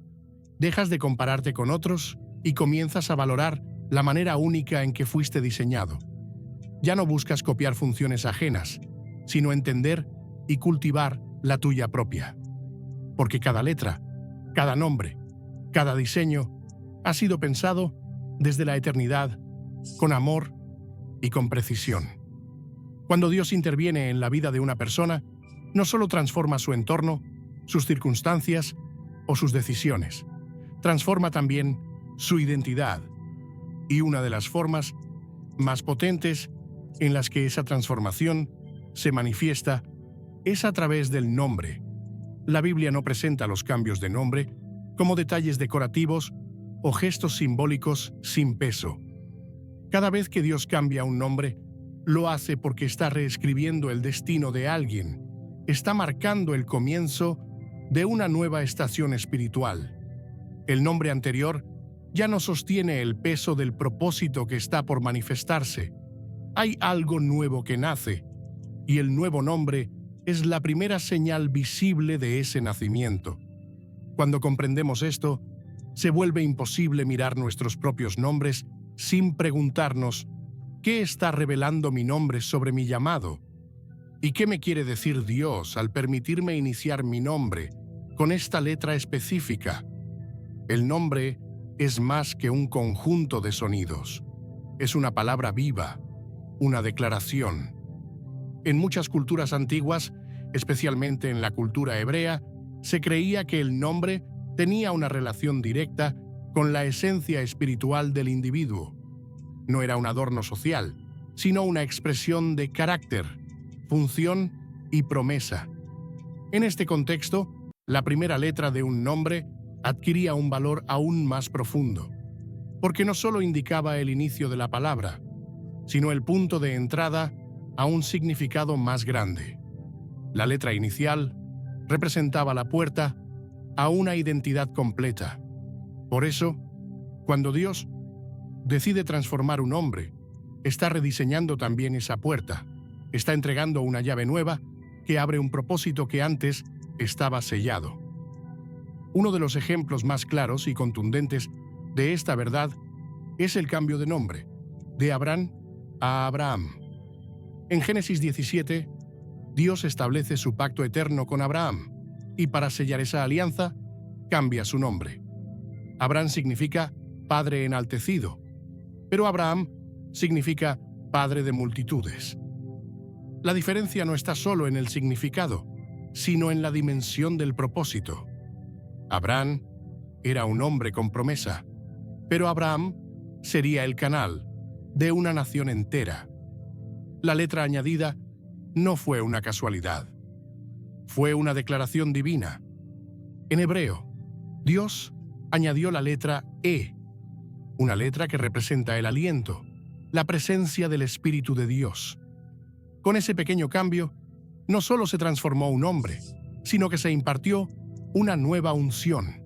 A: dejas de compararte con otros y comienzas a valorar la manera única en que fuiste diseñado. Ya no buscas copiar funciones ajenas, sino entender y cultivar la tuya propia. Porque cada letra, cada nombre, cada diseño ha sido pensado desde la eternidad, con amor y con precisión. Cuando Dios interviene en la vida de una persona, no solo transforma su entorno, sus circunstancias o sus decisiones, transforma también su identidad. Y una de las formas más potentes en las que esa transformación se manifiesta es a través del nombre. La Biblia no presenta los cambios de nombre como detalles decorativos o gestos simbólicos sin peso. Cada vez que Dios cambia un nombre, lo hace porque está reescribiendo el destino de alguien, está marcando el comienzo de una nueva estación espiritual. El nombre anterior ya no sostiene el peso del propósito que está por manifestarse. Hay algo nuevo que nace, y el nuevo nombre es la primera señal visible de ese nacimiento. Cuando comprendemos esto, se vuelve imposible mirar nuestros propios nombres sin preguntarnos: ¿qué está revelando mi nombre sobre mi llamado? ¿Y qué me quiere decir Dios al permitirme iniciar mi nombre con esta letra específica? El nombre es más que un conjunto de sonidos. Es una palabra viva, una declaración. En muchas culturas antiguas, especialmente en la cultura hebrea, se creía que el nombre tenía una relación directa con la esencia espiritual del individuo. No era un adorno social, sino una expresión de carácter, función y promesa. En este contexto, la primera letra de un nombre adquiría un valor aún más profundo, porque no solo indicaba el inicio de la palabra, sino el punto de entrada a un significado más grande. La letra inicial representaba la puerta a una identidad completa. Por eso, cuando Dios decide transformar un hombre, está rediseñando también esa puerta. Está entregando una llave nueva que abre un propósito que antes estaba sellado. Uno de los ejemplos más claros y contundentes de esta verdad es el cambio de nombre, de Abraham a Abraham. En Génesis 17, Dios establece su pacto eterno con Abraham y para sellar esa alianza, cambia su nombre. Abraham significa padre enaltecido, pero Abraham significa padre de multitudes. La diferencia no está solo en el significado, sino en la dimensión del propósito. Abraham era un hombre con promesa, pero Abraham sería el canal de una nación entera. La letra añadida no fue una casualidad. Fue una declaración divina. En hebreo, Dios añadió la letra E, una letra que representa el aliento, la presencia del Espíritu de Dios. Con ese pequeño cambio, no solo se transformó un hombre, sino que se impartió una nueva unción.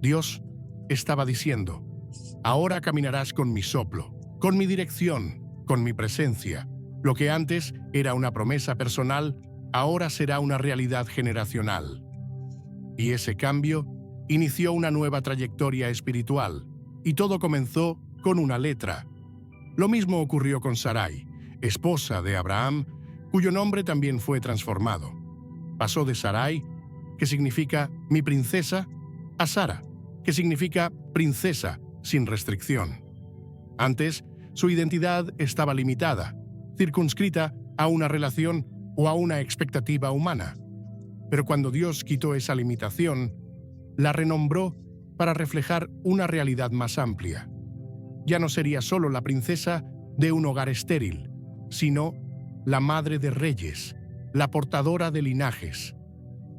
A: Dios estaba diciendo: ahora caminarás con mi soplo, con mi dirección, con mi presencia. Lo que antes era una promesa personal, ahora será una realidad generacional. Y ese cambio inició una nueva trayectoria espiritual, y todo comenzó con una letra. Lo mismo ocurrió con Sarai, esposa de Abraham, cuyo nombre también fue transformado. Pasó de Sarai, que significa mi princesa, a Sara, que significa princesa sin restricción. Antes, su identidad estaba limitada, circunscrita a una relación o a una expectativa humana. Pero cuando Dios quitó esa limitación, la renombró para reflejar una realidad más amplia. Ya no sería solo la princesa de un hogar estéril, sino la madre de reyes, la portadora de linajes.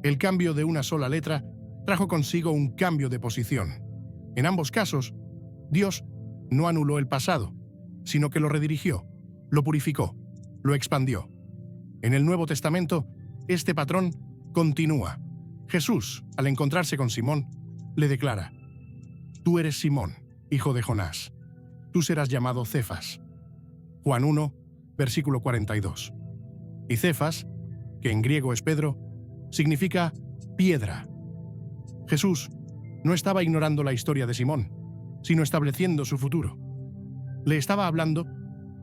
A: El cambio de una sola letra trajo consigo un cambio de posición. En ambos casos, Dios no anuló el pasado, sino que lo redirigió, lo purificó, lo expandió. En el Nuevo Testamento, este patrón continúa. Jesús, al encontrarse con Simón, le declara: tú eres Simón, hijo de Jonás. Tú serás llamado Cefas. Juan 1, versículo 42. Y Cefas, que en griego es Pedro, significa piedra. Jesús no estaba ignorando la historia de Simón, sino estableciendo su futuro. Le estaba hablando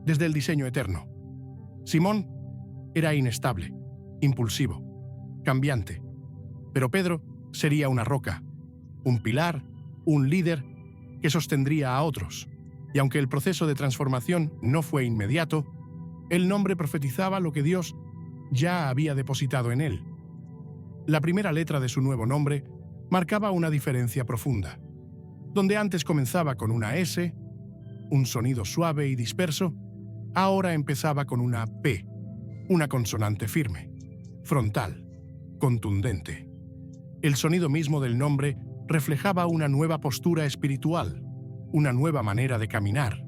A: desde el diseño eterno. Simón era inestable, impulsivo, cambiante, pero Pedro sería una roca, un pilar, un líder que sostendría a otros. Y aunque el proceso de transformación no fue inmediato, el nombre profetizaba lo que Dios ya había depositado en él. La primera letra de su nuevo nombre marcaba una diferencia profunda. Donde antes comenzaba con una S, un sonido suave y disperso, ahora empezaba con una P, una consonante firme, frontal, contundente. El sonido mismo del nombre reflejaba una nueva postura espiritual, una nueva manera de caminar.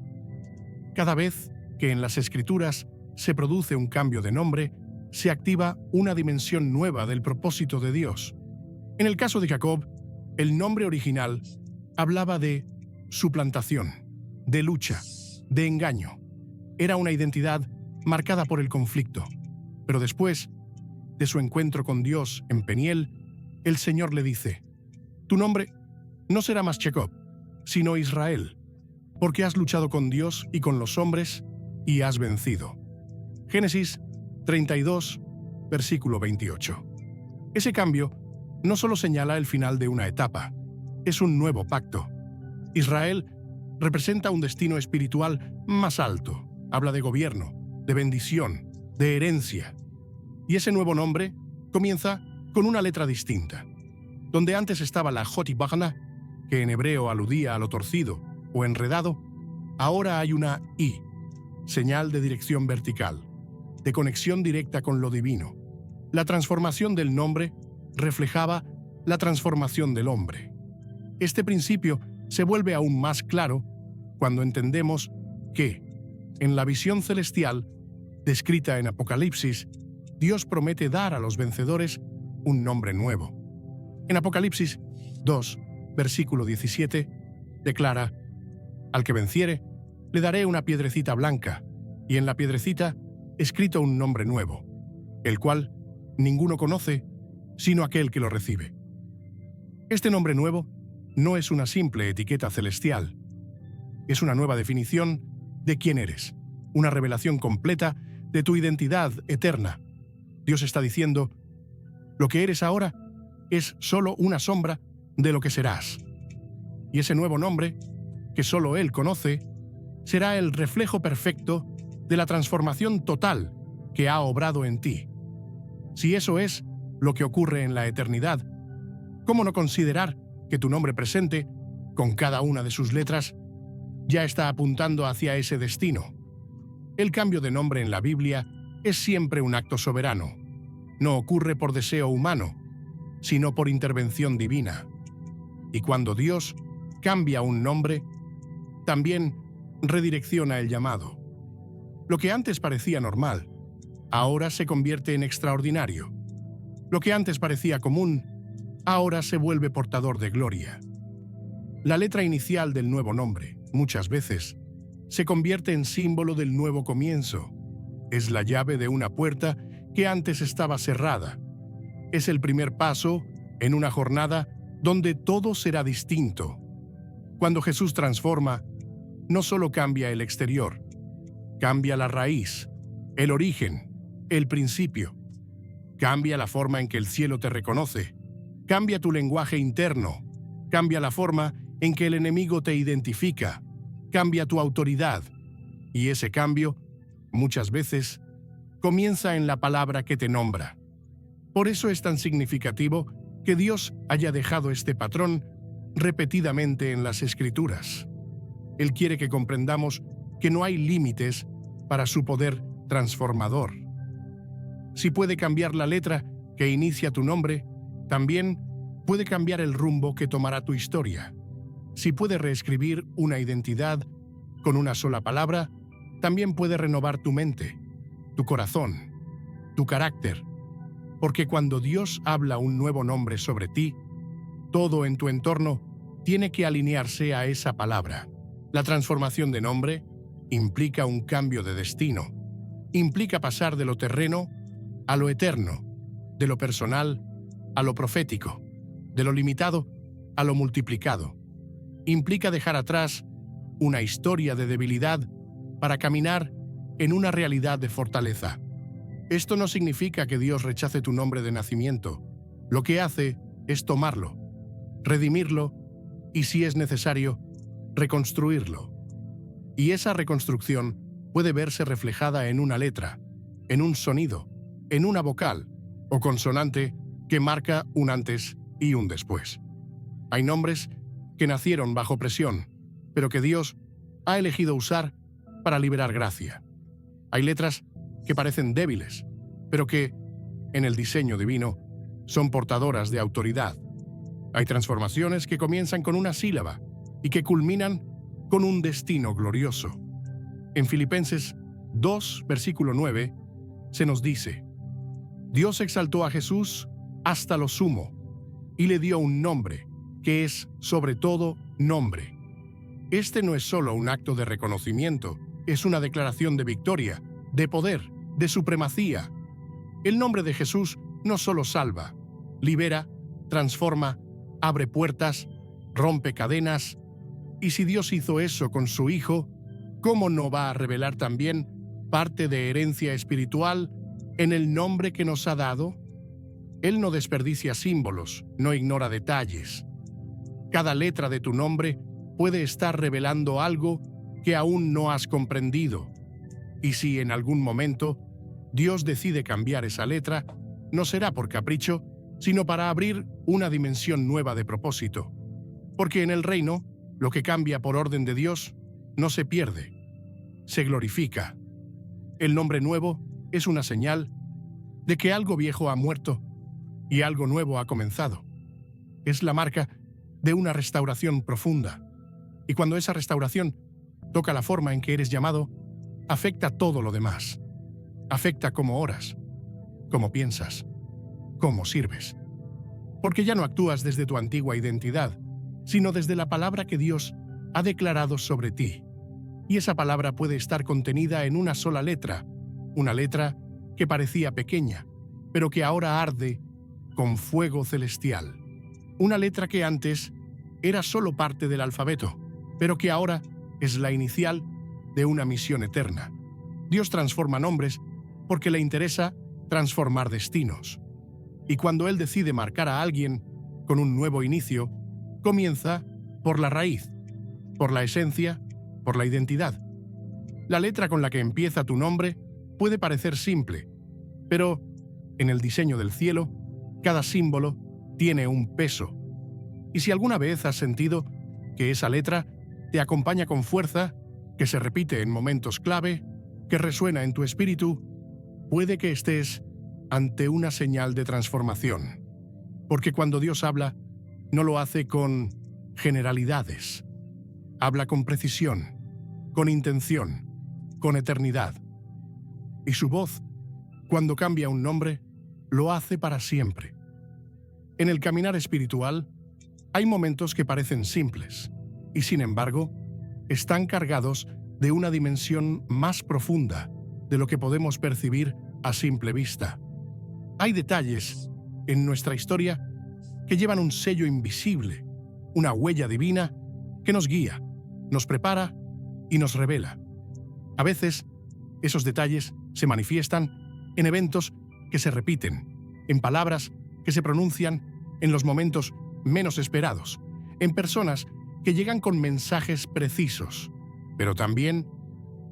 A: Cada vez que en las Escrituras se produce un cambio de nombre, se activa una dimensión nueva del propósito de Dios. En el caso de Jacob, el nombre original hablaba de suplantación, de lucha, de engaño. Era una identidad marcada por el conflicto. Pero después de su encuentro con Dios en Peniel, el Señor le dice: tu nombre no será más Jacob, sino Israel, porque has luchado con Dios y con los hombres y has vencido. Génesis 32, versículo 28. Ese cambio no solo señala el final de una etapa, es un nuevo pacto. Israel representa un destino espiritual más alto, habla de gobierno, de bendición, de herencia. Y ese nuevo nombre comienza con una letra distinta. Donde antes estaba la Jot Vagna, que en hebreo aludía a lo torcido o enredado, ahora hay una I, señal de dirección vertical, de conexión directa con lo divino. La transformación del nombre reflejaba la transformación del hombre. Este principio se vuelve aún más claro cuando entendemos que, en la visión celestial, descrita en Apocalipsis, Dios promete dar a los vencedores un nombre nuevo. En Apocalipsis 2, versículo 17, declara: «Al que venciere, le daré una piedrecita blanca, y en la piedrecita escrito un nombre nuevo, el cual ninguno conoce, sino aquel que lo recibe». Este nombre nuevo no es una simple etiqueta celestial. Es una nueva definición de quién eres, una revelación completa de tu identidad eterna. Dios está diciendo: lo que eres ahora es solo una sombra de lo que serás. Y ese nuevo nombre, que solo Él conoce, será el reflejo perfecto de la transformación total que ha obrado en ti. Si eso es lo que ocurre en la eternidad, ¿cómo no considerar que tu nombre presente, con cada una de sus letras, ya está apuntando hacia ese destino? El cambio de nombre en la Biblia es siempre un acto soberano. No ocurre por deseo humano, sino por intervención divina. Y cuando Dios cambia un nombre, también redirecciona el llamado. Lo que antes parecía normal, ahora se convierte en extraordinario. Lo que antes parecía común, ahora se vuelve portador de gloria. La letra inicial del nuevo nombre, muchas veces, se convierte en símbolo del nuevo comienzo. Es la llave de una puerta que antes estaba cerrada. Es el primer paso en una jornada donde todo será distinto. Cuando Jesús transforma, no solo cambia el exterior, cambia la raíz, el origen, el principio. Cambia la forma en que el cielo te reconoce, cambia tu lenguaje interno, cambia la forma en que el enemigo te identifica, cambia tu autoridad. Y ese cambio, muchas veces, comienza en la palabra que te nombra. Por eso es tan significativo que Dios haya dejado este patrón repetidamente en las Escrituras. Él quiere que comprendamos que no hay límites para su poder transformador. Si puede cambiar la letra que inicia tu nombre, también puede cambiar el rumbo que tomará tu historia. Si puede reescribir una identidad con una sola palabra, también puede renovar tu mente, tu corazón, tu carácter. Porque cuando Dios habla un nuevo nombre sobre ti, todo en tu entorno tiene que alinearse a esa palabra. La transformación de nombre implica un cambio de destino. Implica pasar de lo terreno a lo eterno, de lo personal a lo profético, de lo limitado a lo multiplicado. Implica dejar atrás una historia de debilidad para caminar en una realidad de fortaleza. Esto no significa que Dios rechace tu nombre de nacimiento. Lo que hace es tomarlo, redimirlo y, si es necesario, reconstruirlo. Y esa reconstrucción puede verse reflejada en una letra, en un sonido, en una vocal o consonante que marca un antes y un después. Hay nombres que nacieron bajo presión, pero que Dios ha elegido usar para liberar gracia. Hay letras que parecen débiles, pero que, en el diseño divino, son portadoras de autoridad. Hay transformaciones que comienzan con una sílaba y que culminan con un destino glorioso. En Filipenses 2, versículo 9, se nos dice: Dios exaltó a Jesús hasta lo sumo y le dio un nombre que es sobre todo nombre. Este no es solo un acto de reconocimiento, es una declaración de victoria, de poder, de supremacía. El nombre de Jesús no solo salva, libera, transforma, abre puertas, rompe cadenas. Y si Dios hizo eso con su Hijo, ¿cómo no va a revelar también parte de herencia espiritual en el nombre que nos ha dado? Él no desperdicia símbolos, no ignora detalles. Cada letra de tu nombre puede estar revelando algo que aún no has comprendido. Y si en algún momento Dios decide cambiar esa letra, no será por capricho, sino para abrir una dimensión nueva de propósito. Porque en el reino, lo que cambia por orden de Dios no se pierde, se glorifica. El nombre nuevo es una señal de que algo viejo ha muerto y algo nuevo ha comenzado. Es la marca de una restauración profunda. Y cuando esa restauración toca la forma en que eres llamado, afecta todo lo demás. Afecta cómo oras, cómo piensas, cómo sirves. Porque ya no actúas desde tu antigua identidad, sino desde la palabra que Dios ha declarado sobre ti. Y esa palabra puede estar contenida en una sola letra, una letra que parecía pequeña, pero que ahora arde con fuego celestial. Una letra que antes era solo parte del alfabeto, pero que ahora es la inicial de una misión eterna. Dios transforma nombres porque le interesa transformar destinos. Y cuando Él decide marcar a alguien con un nuevo inicio, comienza por la raíz, por la esencia, por la identidad. La letra con la que empieza tu nombre puede parecer simple, pero en el diseño del cielo, cada símbolo tiene un peso. Y si alguna vez has sentido que esa letra te acompaña con fuerza, que se repite en momentos clave, que resuena en tu espíritu, puede que estés ante una señal de transformación. Porque cuando Dios habla, no lo hace con generalidades. Habla con precisión, con intención, con eternidad. Y su voz, cuando cambia un nombre, lo hace para siempre. En el caminar espiritual, hay momentos que parecen simples, y sin embargo, están cargados de una dimensión más profunda de lo que podemos percibir a simple vista. Hay detalles en nuestra historia que llevan un sello invisible, una huella divina que nos guía, nos prepara y nos revela. A veces, esos detalles se manifiestan en eventos que se repiten, en palabras que se pronuncian en los momentos menos esperados, en personas que llegan con mensajes precisos, pero también,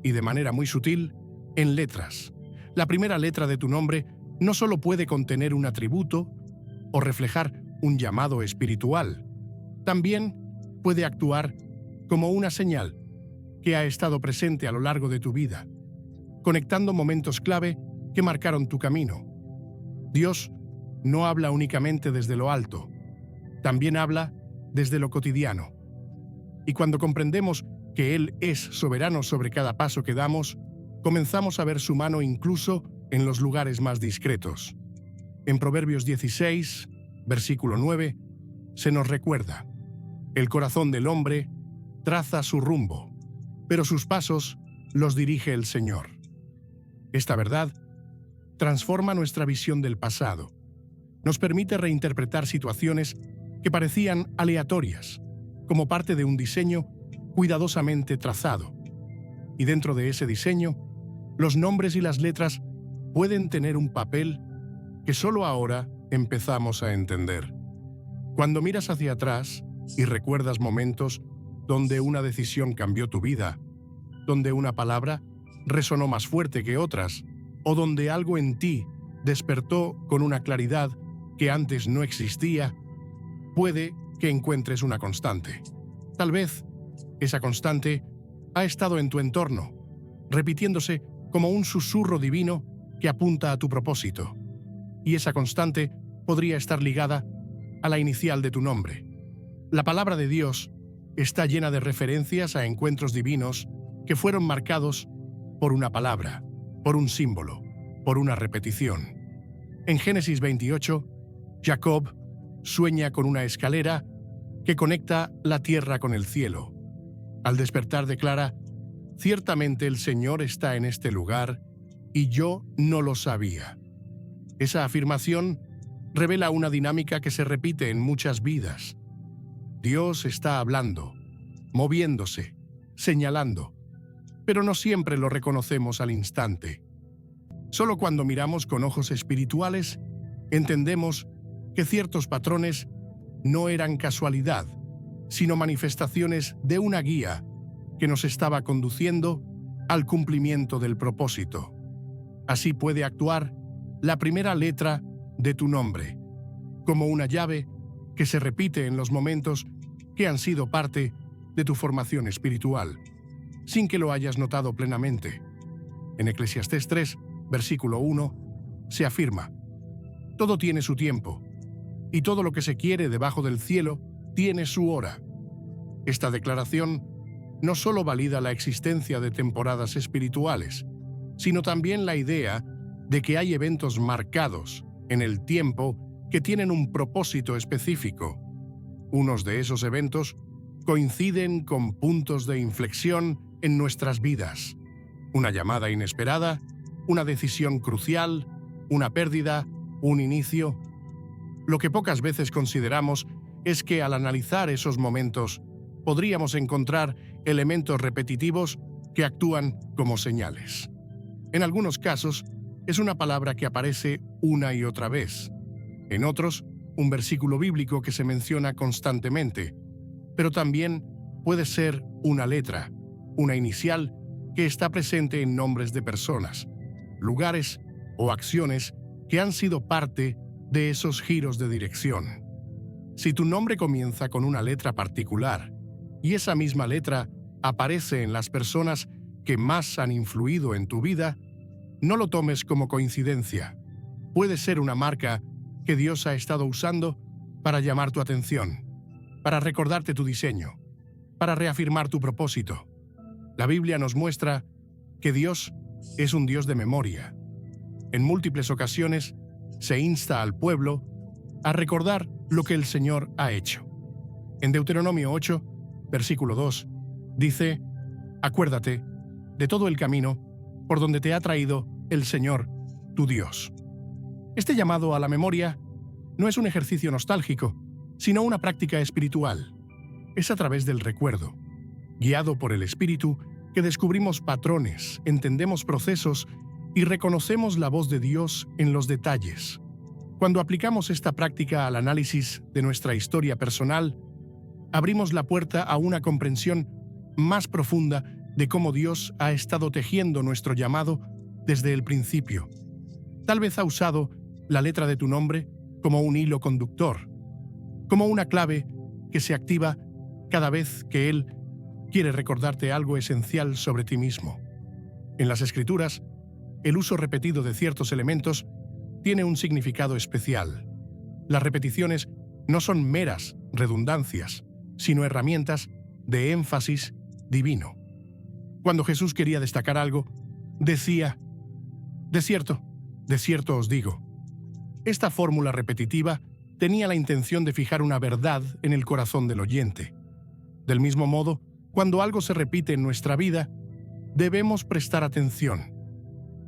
A: y de manera muy sutil, en letras. La primera letra de tu nombre no solo puede contener un atributo o reflejar un llamado espiritual, también puede actuar como una señal que ha estado presente a lo largo de tu vida, conectando momentos clave que marcaron tu camino. Dios no habla únicamente desde lo alto, también habla desde lo cotidiano. Y cuando comprendemos que Él es soberano sobre cada paso que damos, comenzamos a ver su mano incluso en los lugares más discretos. En Proverbios 16, versículo 9, se nos recuerda: el corazón del hombre traza su rumbo, pero sus pasos los dirige el Señor. Esta verdad transforma nuestra visión del pasado. Nos permite reinterpretar situaciones que parecían aleatorias, como parte de un diseño cuidadosamente trazado. Y dentro de ese diseño, los nombres y las letras pueden tener un papel que solo ahora empezamos a entender. Cuando miras hacia atrás y recuerdas momentos donde una decisión cambió tu vida, donde una palabra resonó más fuerte que otras, o donde algo en ti despertó con una claridad que antes no existía, puede que encuentres una constante. Tal vez esa constante ha estado en tu entorno, repitiéndose como un susurro divino que apunta a tu propósito. Y esa constante podría estar ligada a la inicial de tu nombre. La palabra de Dios está llena de referencias a encuentros divinos que fueron marcados por una palabra, por un símbolo, por una repetición. En Génesis 28, Jacob sueña con una escalera que conecta la tierra con el cielo. Al despertar declara: ciertamente el Señor está en este lugar y yo no lo sabía. Esa afirmación revela una dinámica que se repite en muchas vidas. Dios está hablando, moviéndose, señalando, pero no siempre lo reconocemos al instante. Solo cuando miramos con ojos espirituales, entendemos que ciertos patrones no eran casualidad, sino manifestaciones de una guía que nos estaba conduciendo al cumplimiento del propósito. Así puede actuar la primera letra de tu nombre, como una llave que se repite en los momentos que han sido parte de tu formación espiritual, sin que lo hayas notado plenamente. En Eclesiastés 3, versículo 1, se afirma: todo tiene su tiempo, y todo lo que se quiere debajo del cielo tiene su hora. Esta declaración no solo valida la existencia de temporadas espirituales, sino también la idea de que hay eventos marcados en el tiempo que tienen un propósito específico. Unos de esos eventos coinciden con puntos de inflexión en nuestras vidas. Una llamada inesperada, una decisión crucial, una pérdida, un inicio. Lo que pocas veces consideramos es que al analizar esos momentos podríamos encontrar elementos repetitivos que actúan como señales. En algunos casos, es una palabra que aparece una y otra vez. En otros, un versículo bíblico que se menciona constantemente. Pero también puede ser una letra, una inicial que está presente en nombres de personas, lugares o acciones que han sido parte de esos giros de dirección. Si tu nombre comienza con una letra particular y esa misma letra aparece en las personas que más han influido en tu vida, no lo tomes como coincidencia. Puede ser una marca que Dios ha estado usando para llamar tu atención, para recordarte tu diseño, para reafirmar tu propósito. La Biblia nos muestra que Dios es un Dios de memoria. En múltiples ocasiones se insta al pueblo a recordar lo que el Señor ha hecho. En Deuteronomio 8, versículo 2, dice: «Acuérdate de todo el camino por donde te ha traído el Señor, tu Dios». Este llamado a la memoria no es un ejercicio nostálgico, sino una práctica espiritual. Es a través del recuerdo, guiado por el Espíritu, que descubrimos patrones, entendemos procesos y reconocemos la voz de Dios en los detalles. Cuando aplicamos esta práctica al análisis de nuestra historia personal, abrimos la puerta a una comprensión más profunda de cómo Dios ha estado tejiendo nuestro llamado desde el principio. Tal vez ha usado la letra de tu nombre como un hilo conductor, como una clave que se activa cada vez que Él quiere recordarte algo esencial sobre ti mismo. En las Escrituras, el uso repetido de ciertos elementos tiene un significado especial. Las repeticiones no son meras redundancias, sino herramientas de énfasis divino. Cuando Jesús quería destacar algo, decía: de cierto os digo». Esta fórmula repetitiva tenía la intención de fijar una verdad en el corazón del oyente. Del mismo modo, cuando algo se repite en nuestra vida, debemos prestar atención.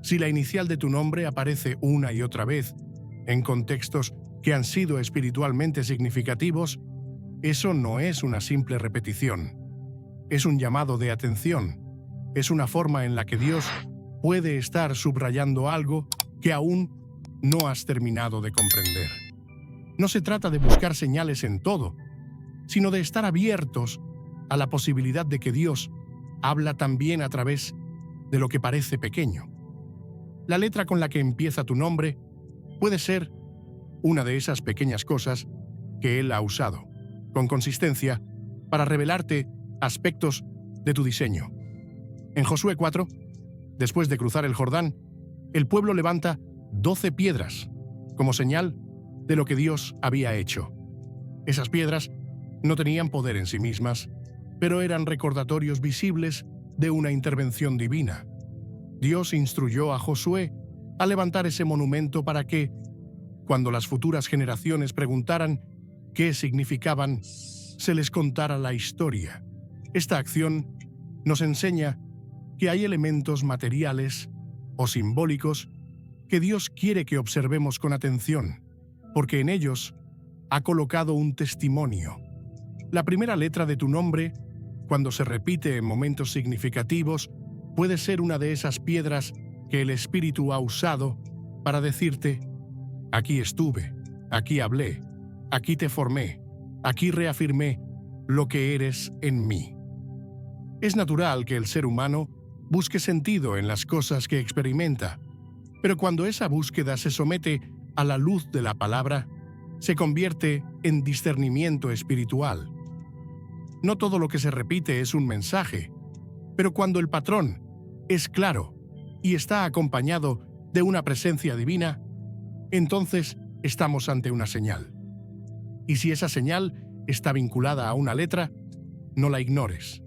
A: Si la inicial de tu nombre aparece una y otra vez en contextos que han sido espiritualmente significativos, eso no es una simple repetición. Es un llamado de atención. Es una forma en la que Dios puede estar subrayando algo que aún no has terminado de comprender. No se trata de buscar señales en todo, sino de estar abiertos a la posibilidad de que Dios habla también a través de lo que parece pequeño. La letra con la que empieza tu nombre puede ser una de esas pequeñas cosas que Él ha usado, con consistencia, para revelarte aspectos de tu diseño. En Josué 4, después de cruzar el Jordán, el pueblo levanta 12 piedras como señal de lo que Dios había hecho. Esas piedras no tenían poder en sí mismas, pero eran recordatorios visibles de una intervención divina. Dios instruyó a Josué a levantar ese monumento para que, cuando las futuras generaciones preguntaran qué significaban, se les contara la historia. Esta acción nos enseña que hay elementos materiales o simbólicos que Dios quiere que observemos con atención, porque en ellos ha colocado un testimonio. La primera letra de tu nombre, cuando se repite en momentos significativos, puede ser una de esas piedras que el Espíritu ha usado para decirte: aquí estuve, aquí hablé, aquí te formé, aquí reafirmé lo que eres en mí. Es natural que el ser humano busque sentido en las cosas que experimenta, pero cuando esa búsqueda se somete a la luz de la palabra, se convierte en discernimiento espiritual. No todo lo que se repite es un mensaje, pero cuando el patrón es claro y está acompañado de una presencia divina, entonces estamos ante una señal. Y si esa señal está vinculada a una letra, no la ignores.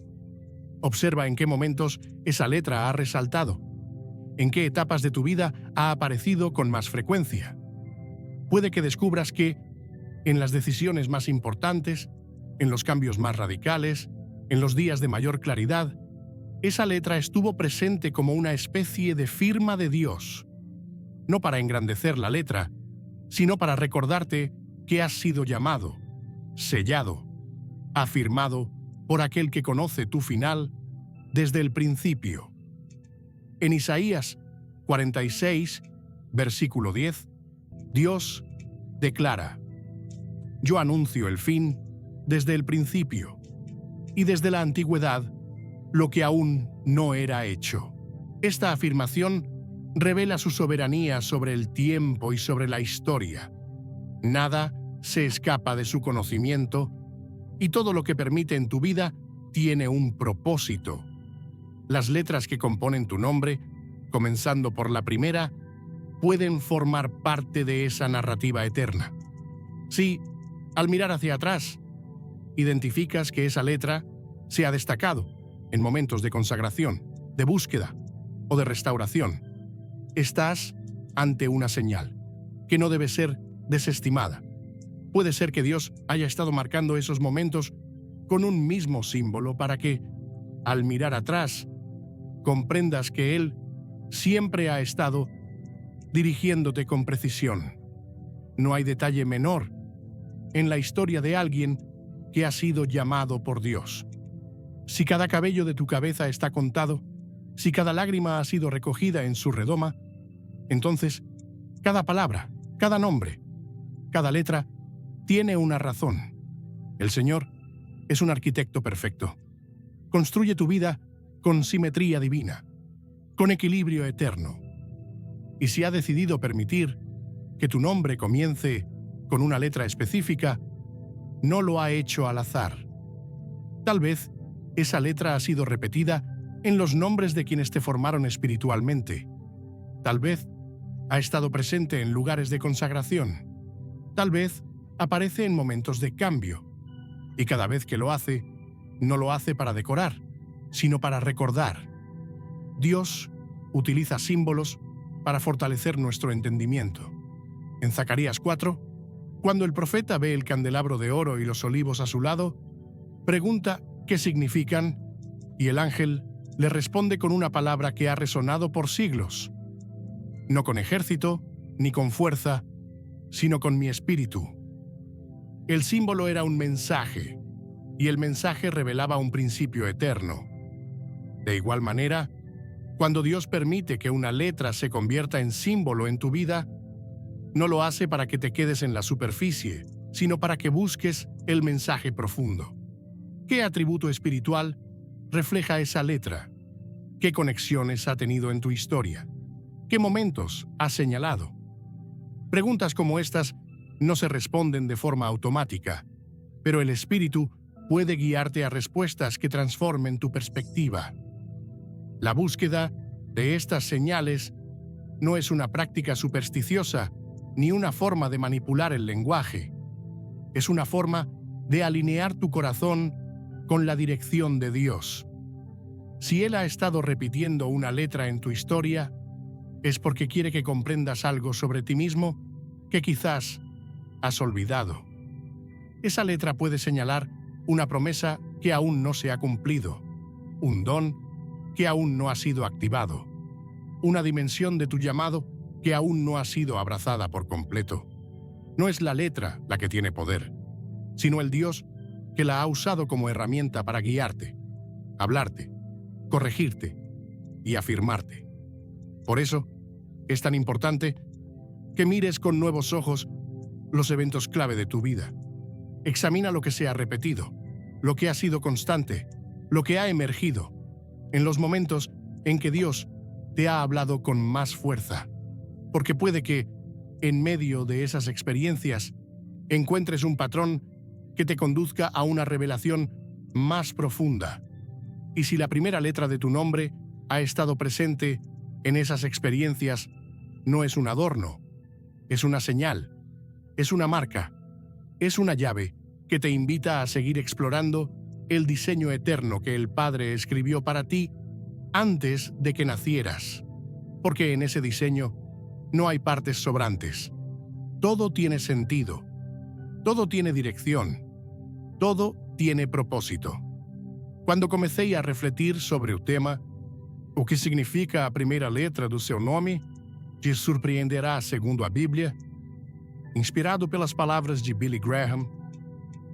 A: Observa en qué momentos esa letra ha resaltado. en qué etapas de tu vida ha aparecido con más frecuencia. Puede que descubras que, en las decisiones más importantes, en los cambios más radicales, en los días de mayor claridad, esa letra estuvo presente como una especie de firma de Dios, no para engrandecer la letra, sino para recordarte que has sido llamado, sellado, afirmado por aquel que conoce tu final desde el principio. En Isaías 46, versículo 10, Dios declara: Yo anuncio el fin desde el principio, y desde la antigüedad lo que aún no era hecho. Esta afirmación revela su soberanía sobre el tiempo y sobre la historia. Nada se escapa de su conocimiento, y todo lo que permite en tu vida tiene un propósito. Las letras que componen tu nombre, comenzando por la primera, pueden formar parte de esa narrativa eterna. Si, al mirar hacia atrás, identificas que esa letra se ha destacado en momentos de consagración, de búsqueda o de restauración, estás ante una señal que no debe ser desestimada. Puede ser que Dios haya estado marcando esos momentos con un mismo símbolo para que, al mirar atrás, comprendas que Él siempre ha estado dirigiéndote con precisión. No hay detalle menor en la historia de alguien que ha sido llamado por Dios. Si cada cabello de tu cabeza está contado, si cada lágrima ha sido recogida en su redoma, entonces cada palabra, cada nombre, cada letra tiene una razón. El Señor es un arquitecto perfecto. Construye tu vida con simetría divina, con equilibrio eterno. Y si ha decidido permitir que tu nombre comience con una letra específica, no lo ha hecho al azar. Tal vez esa letra ha sido repetida en los nombres de quienes te formaron espiritualmente. Tal vez ha estado presente en lugares de consagración. Tal vez aparece en momentos de cambio. Y cada vez que lo hace, no lo hace para decorar, sino para recordar. Dios utiliza símbolos para fortalecer nuestro entendimiento. En Zacarías 4, cuando el profeta ve el candelabro de oro y los olivos a su lado, pregunta qué significan, y el ángel le responde con una palabra que ha resonado por siglos: no con ejército, ni con fuerza, sino con mi espíritu. El símbolo era un mensaje, y el mensaje revelaba un principio eterno. De igual manera, cuando Dios permite que una letra se convierta en símbolo en tu vida, no lo hace para que te quedes en la superficie, sino para que busques el mensaje profundo. ¿Qué atributo espiritual refleja esa letra? ¿Qué conexiones ha tenido en tu historia? ¿Qué momentos ha señalado? Preguntas como estas no se responden de forma automática, pero el Espíritu puede guiarte a respuestas que transformen tu perspectiva. La búsqueda de estas señales no es una práctica supersticiosa ni una forma de manipular el lenguaje. Es una forma de alinear tu corazón con la dirección de Dios. Si Él ha estado repitiendo una letra en tu historia, es porque quiere que comprendas algo sobre ti mismo que quizás has olvidado. Esa letra puede señalar una promesa que aún no se ha cumplido, un don que aún no ha sido activado, una dimensión de tu llamado que aún no ha sido abrazada por completo. No es la letra la que tiene poder, sino el Dios que la ha usado como herramienta para guiarte, hablarte, corregirte y afirmarte. Por eso, es tan importante que mires con nuevos ojos los eventos clave de tu vida. Examina lo que se ha repetido, lo que ha sido constante, lo que ha emergido, en los momentos en que Dios te ha hablado con más fuerza. Porque puede que, en medio de esas experiencias, encuentres un patrón que te conduzca a una revelación más profunda. Y si la primera letra de tu nombre ha estado presente en esas experiencias, no es un adorno, es una señal, es una marca, es una llave que te invita a seguir explorando el diseño eterno que el Padre escribió para ti antes de que nacieras. porque en ese diseño no hay partes sobrantes. Todo tiene sentido, todo tiene dirección, todo tiene propósito. Quando comecei a refletir sobre o tema, o que significa a primeira letra do seu nome, te surpreenderá segundo a Bíblia. Inspirado pelas palavras de Billy Graham,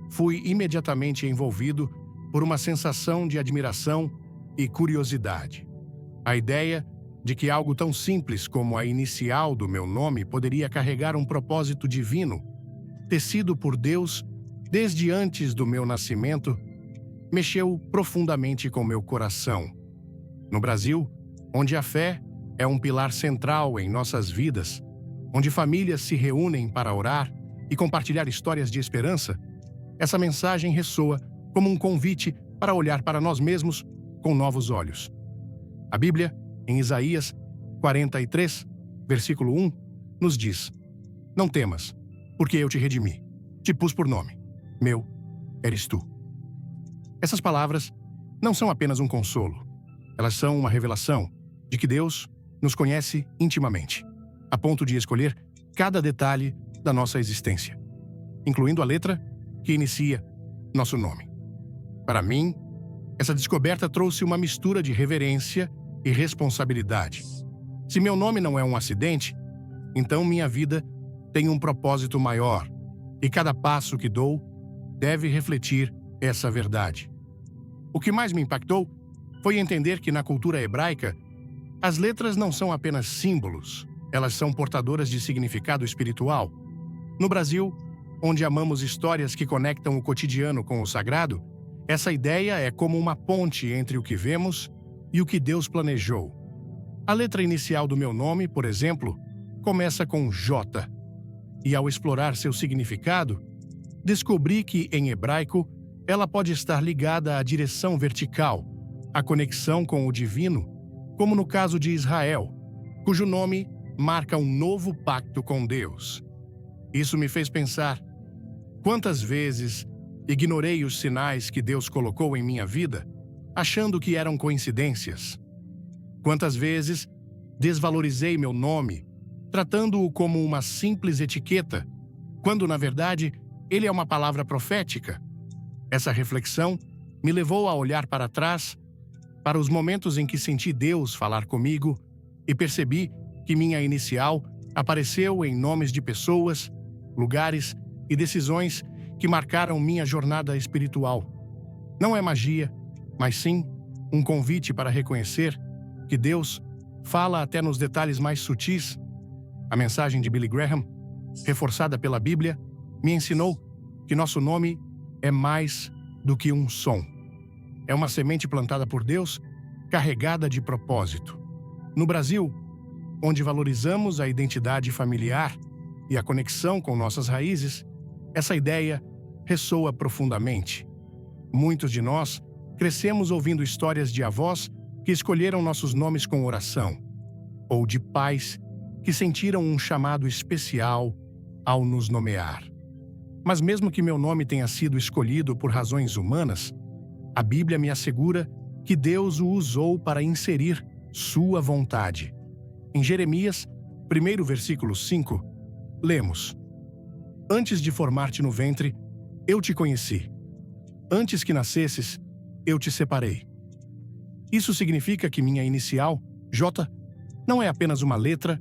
A: fui imediatamente envolvido por uma sensação de admiração e curiosidade. A ideia de que algo tão simples como a inicial do meu nome poderia carregar um propósito divino, tecido por Deus desde antes do meu nascimento, mexeu profundamente com meu coração. No Brasil, onde a fé é um pilar central em nossas vidas, onde famílias se reúnem para orar e compartilhar histórias de esperança, essa mensagem ressoa como um convite para olhar para nós mesmos com novos olhos. A Bíblia, em Isaías 43, versículo 1, nos diz: Não temas, porque eu te redimi, te pus por nome. Meu eres tu. Essas palavras não são apenas um consolo. Elas são uma revelação de que Deus nos conhece intimamente, a ponto de escolher cada detalhe da nossa existência, incluindo a letra que inicia nosso nome. Para mim, essa descoberta trouxe uma mistura de reverência e responsabilidade. Se meu nome não é um acidente, então minha vida tem um propósito maior, e cada passo que dou deve refletir essa verdade. O que mais me impactou foi entender que na cultura hebraica, as letras não são apenas símbolos, elas são portadoras de significado espiritual. No Brasil, onde amamos histórias que conectam o cotidiano com o sagrado, essa ideia é como uma ponte entre o que vemos e o que Deus planejou. A letra inicial do meu nome, por exemplo, começa com J, e ao explorar seu significado, descobri que, em hebraico, ela pode estar ligada à direção vertical, à conexão com o divino, como no caso de Israel, cujo nome marca um novo pacto com Deus. Isso me fez pensar: quantas vezes ignorei os sinais que Deus colocou em minha vida, achando que eram coincidências? Quantas vezes desvalorizei meu nome, tratando-o como uma simples etiqueta, quando, na verdade, ele é uma palavra profética? Essa reflexão me levou a olhar para trás, para os momentos em que senti Deus falar comigo e percebi que minha inicial apareceu em nomes de pessoas, lugares e decisões que marcaram minha jornada espiritual. Não é magia, mas sim um convite para reconhecer que Deus fala até nos detalhes mais sutis. A mensagem de Billy Graham, reforçada pela Bíblia, me ensinou que nosso nome é mais do que um som. É uma semente plantada por Deus, carregada de propósito. No Brasil, onde valorizamos a identidade familiar e a conexão com nossas raízes, essa ideia ressoa profundamente. Muitos de nós crescemos ouvindo histórias de avós que escolheram nossos nomes com oração, ou de pais que sentiram um chamado especial ao nos nomear. Mas mesmo que meu nome tenha sido escolhido por razões humanas, a Bíblia me assegura que Deus o usou para inserir sua vontade. Em Jeremias, 1º versículo 5, lemos: Antes de formar-te no ventre, eu te conheci. Antes que nascesses, eu te separei. Isso significa que minha inicial, J, não é apenas uma letra,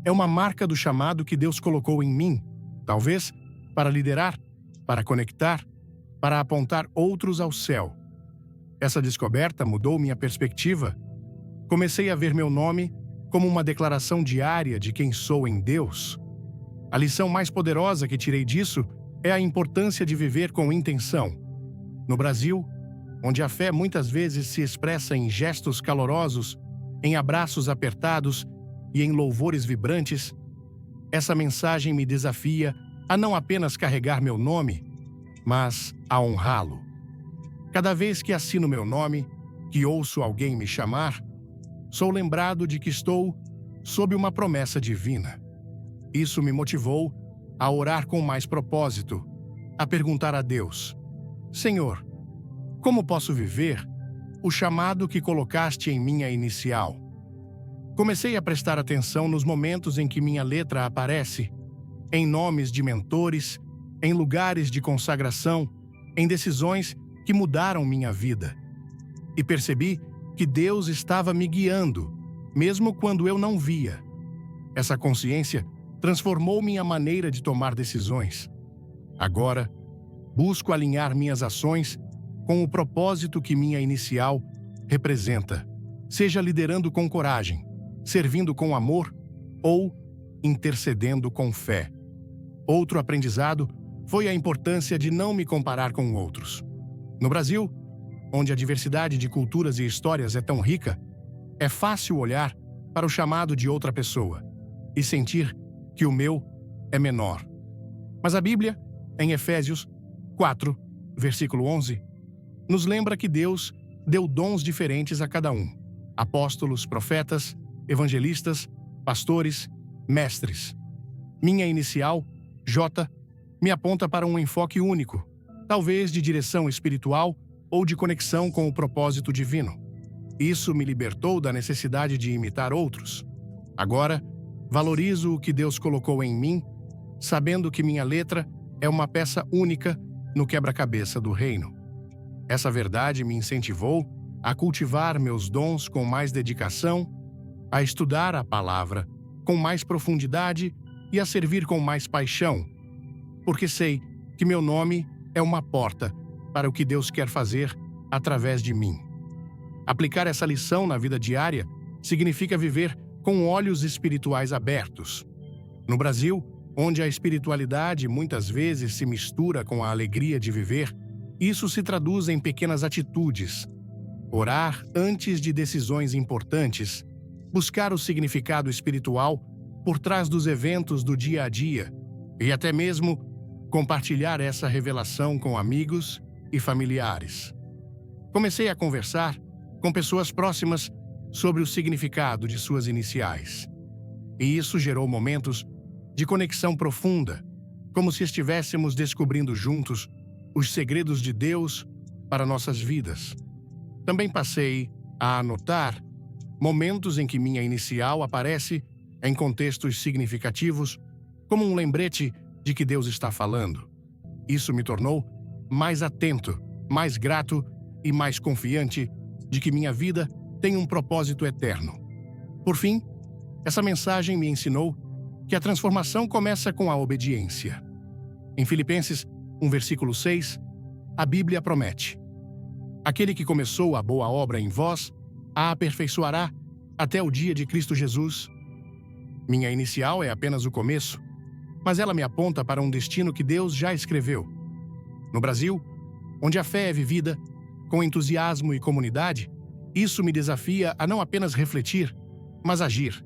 A: é uma marca do chamado que Deus colocou em mim, talvez para liderar, para conectar, para apontar outros ao céu. Essa descoberta mudou minha perspectiva. Comecei a ver meu nome como uma declaração diária de quem sou em Deus. A lição mais poderosa que tirei disso é a importância de viver com intenção. No Brasil, onde a fé muitas vezes se expressa em gestos calorosos, em abraços apertados e em louvores vibrantes, essa mensagem me desafia a não apenas carregar meu nome, mas a honrá-lo. Cada vez que assino meu nome, que ouço alguém me chamar, sou lembrado de que estou sob uma promessa divina. Isso me motivou a orar com mais propósito, a perguntar a Deus: Senhor, como posso viver o chamado que colocaste em minha inicial? Comecei a prestar atenção nos momentos em que minha letra aparece, em nomes de mentores, em lugares de consagração, em decisões que mudaram minha vida. E percebi que Deus estava me guiando, mesmo quando eu não via. Essa consciência transformou minha maneira de tomar decisões. Agora, busco alinhar minhas ações com o propósito que minha inicial representa, seja liderando com coragem, servindo com amor ou intercedendo com fé. Outro aprendizado foi a importância de não me comparar com outros. No Brasil, onde a diversidade de culturas e histórias é tão rica, é fácil olhar para o chamado de outra pessoa e sentir que o meu é menor. Mas a Bíblia, em Efésios 4, versículo 11, nos lembra que Deus deu dons diferentes a cada um: apóstolos, profetas, evangelistas, pastores, mestres. Minha inicial, J, me aponta para um enfoque único, talvez de direção espiritual ou de conexão com o propósito divino. Isso me libertou da necessidade de imitar outros. Agora, valorizo o que Deus colocou em mim, sabendo que minha letra é uma peça única no quebra-cabeça do reino. Essa verdade me incentivou a cultivar meus dons com mais dedicação, a estudar a palavra com mais profundidade e a servir com mais paixão, porque sei que meu nome é uma porta para o que Deus quer fazer através de mim. Aplicar essa lição na vida diária significa viver com olhos espirituais abertos. No Brasil, onde a espiritualidade muitas vezes se mistura com a alegria de viver, isso se traduz em pequenas atitudes. Orar antes de decisões importantes, buscar o significado espiritual por trás dos eventos do dia a dia e até mesmo compartilhar essa revelação com amigos e familiares. Comecei a conversar com pessoas próximas sobre o significado de suas iniciais. E isso gerou momentos de conexão profunda, como se estivéssemos descobrindo juntos os segredos de Deus para nossas vidas. Também passei a anotar momentos em que minha inicial aparece em contextos significativos, como um lembrete de que Deus está falando. Isso me tornou mais atento, mais grato e mais confiante de que minha vida tem um propósito eterno. Por fim, essa mensagem me ensinou que a transformação começa com a obediência. Em Filipenses 1, versículo 6, a Bíblia promete: aquele que começou a boa obra em vós, a aperfeiçoará até o dia de Cristo Jesus. Minha inicial é apenas o começo, mas ela me aponta para um destino que Deus já escreveu. No Brasil, onde a fé é vivida com entusiasmo e comunidade, isso me desafia a não apenas refletir, mas agir.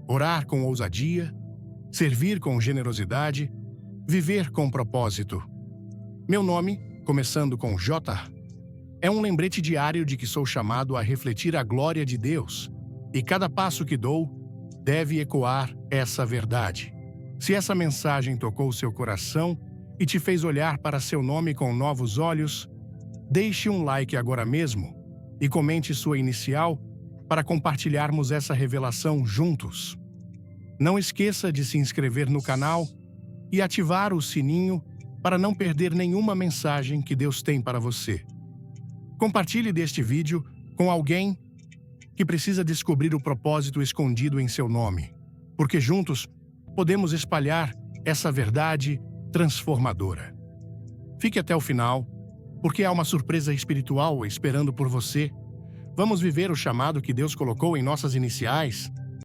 A: Orar com ousadia, servir com generosidade, viver com propósito. Meu nome, começando com J, é um lembrete diário de que sou chamado a refletir a glória de Deus, e cada passo que dou deve ecoar essa verdade. Se essa mensagem tocou seu coração e te fez olhar para seu nome com novos olhos, deixe um like agora mesmo e comente sua inicial para compartilharmos essa revelação juntos. Não esqueça de se inscrever no canal e ativar o sininho para não perder nenhuma mensagem que Deus tem para você. Compartilhe deste vídeo com alguém que precisa descobrir o propósito escondido em seu nome, porque juntos podemos espalhar essa verdade transformadora. Fique até o final, porque há uma surpresa espiritual esperando por você. Vamos viver o chamado que Deus colocou em nossas iniciais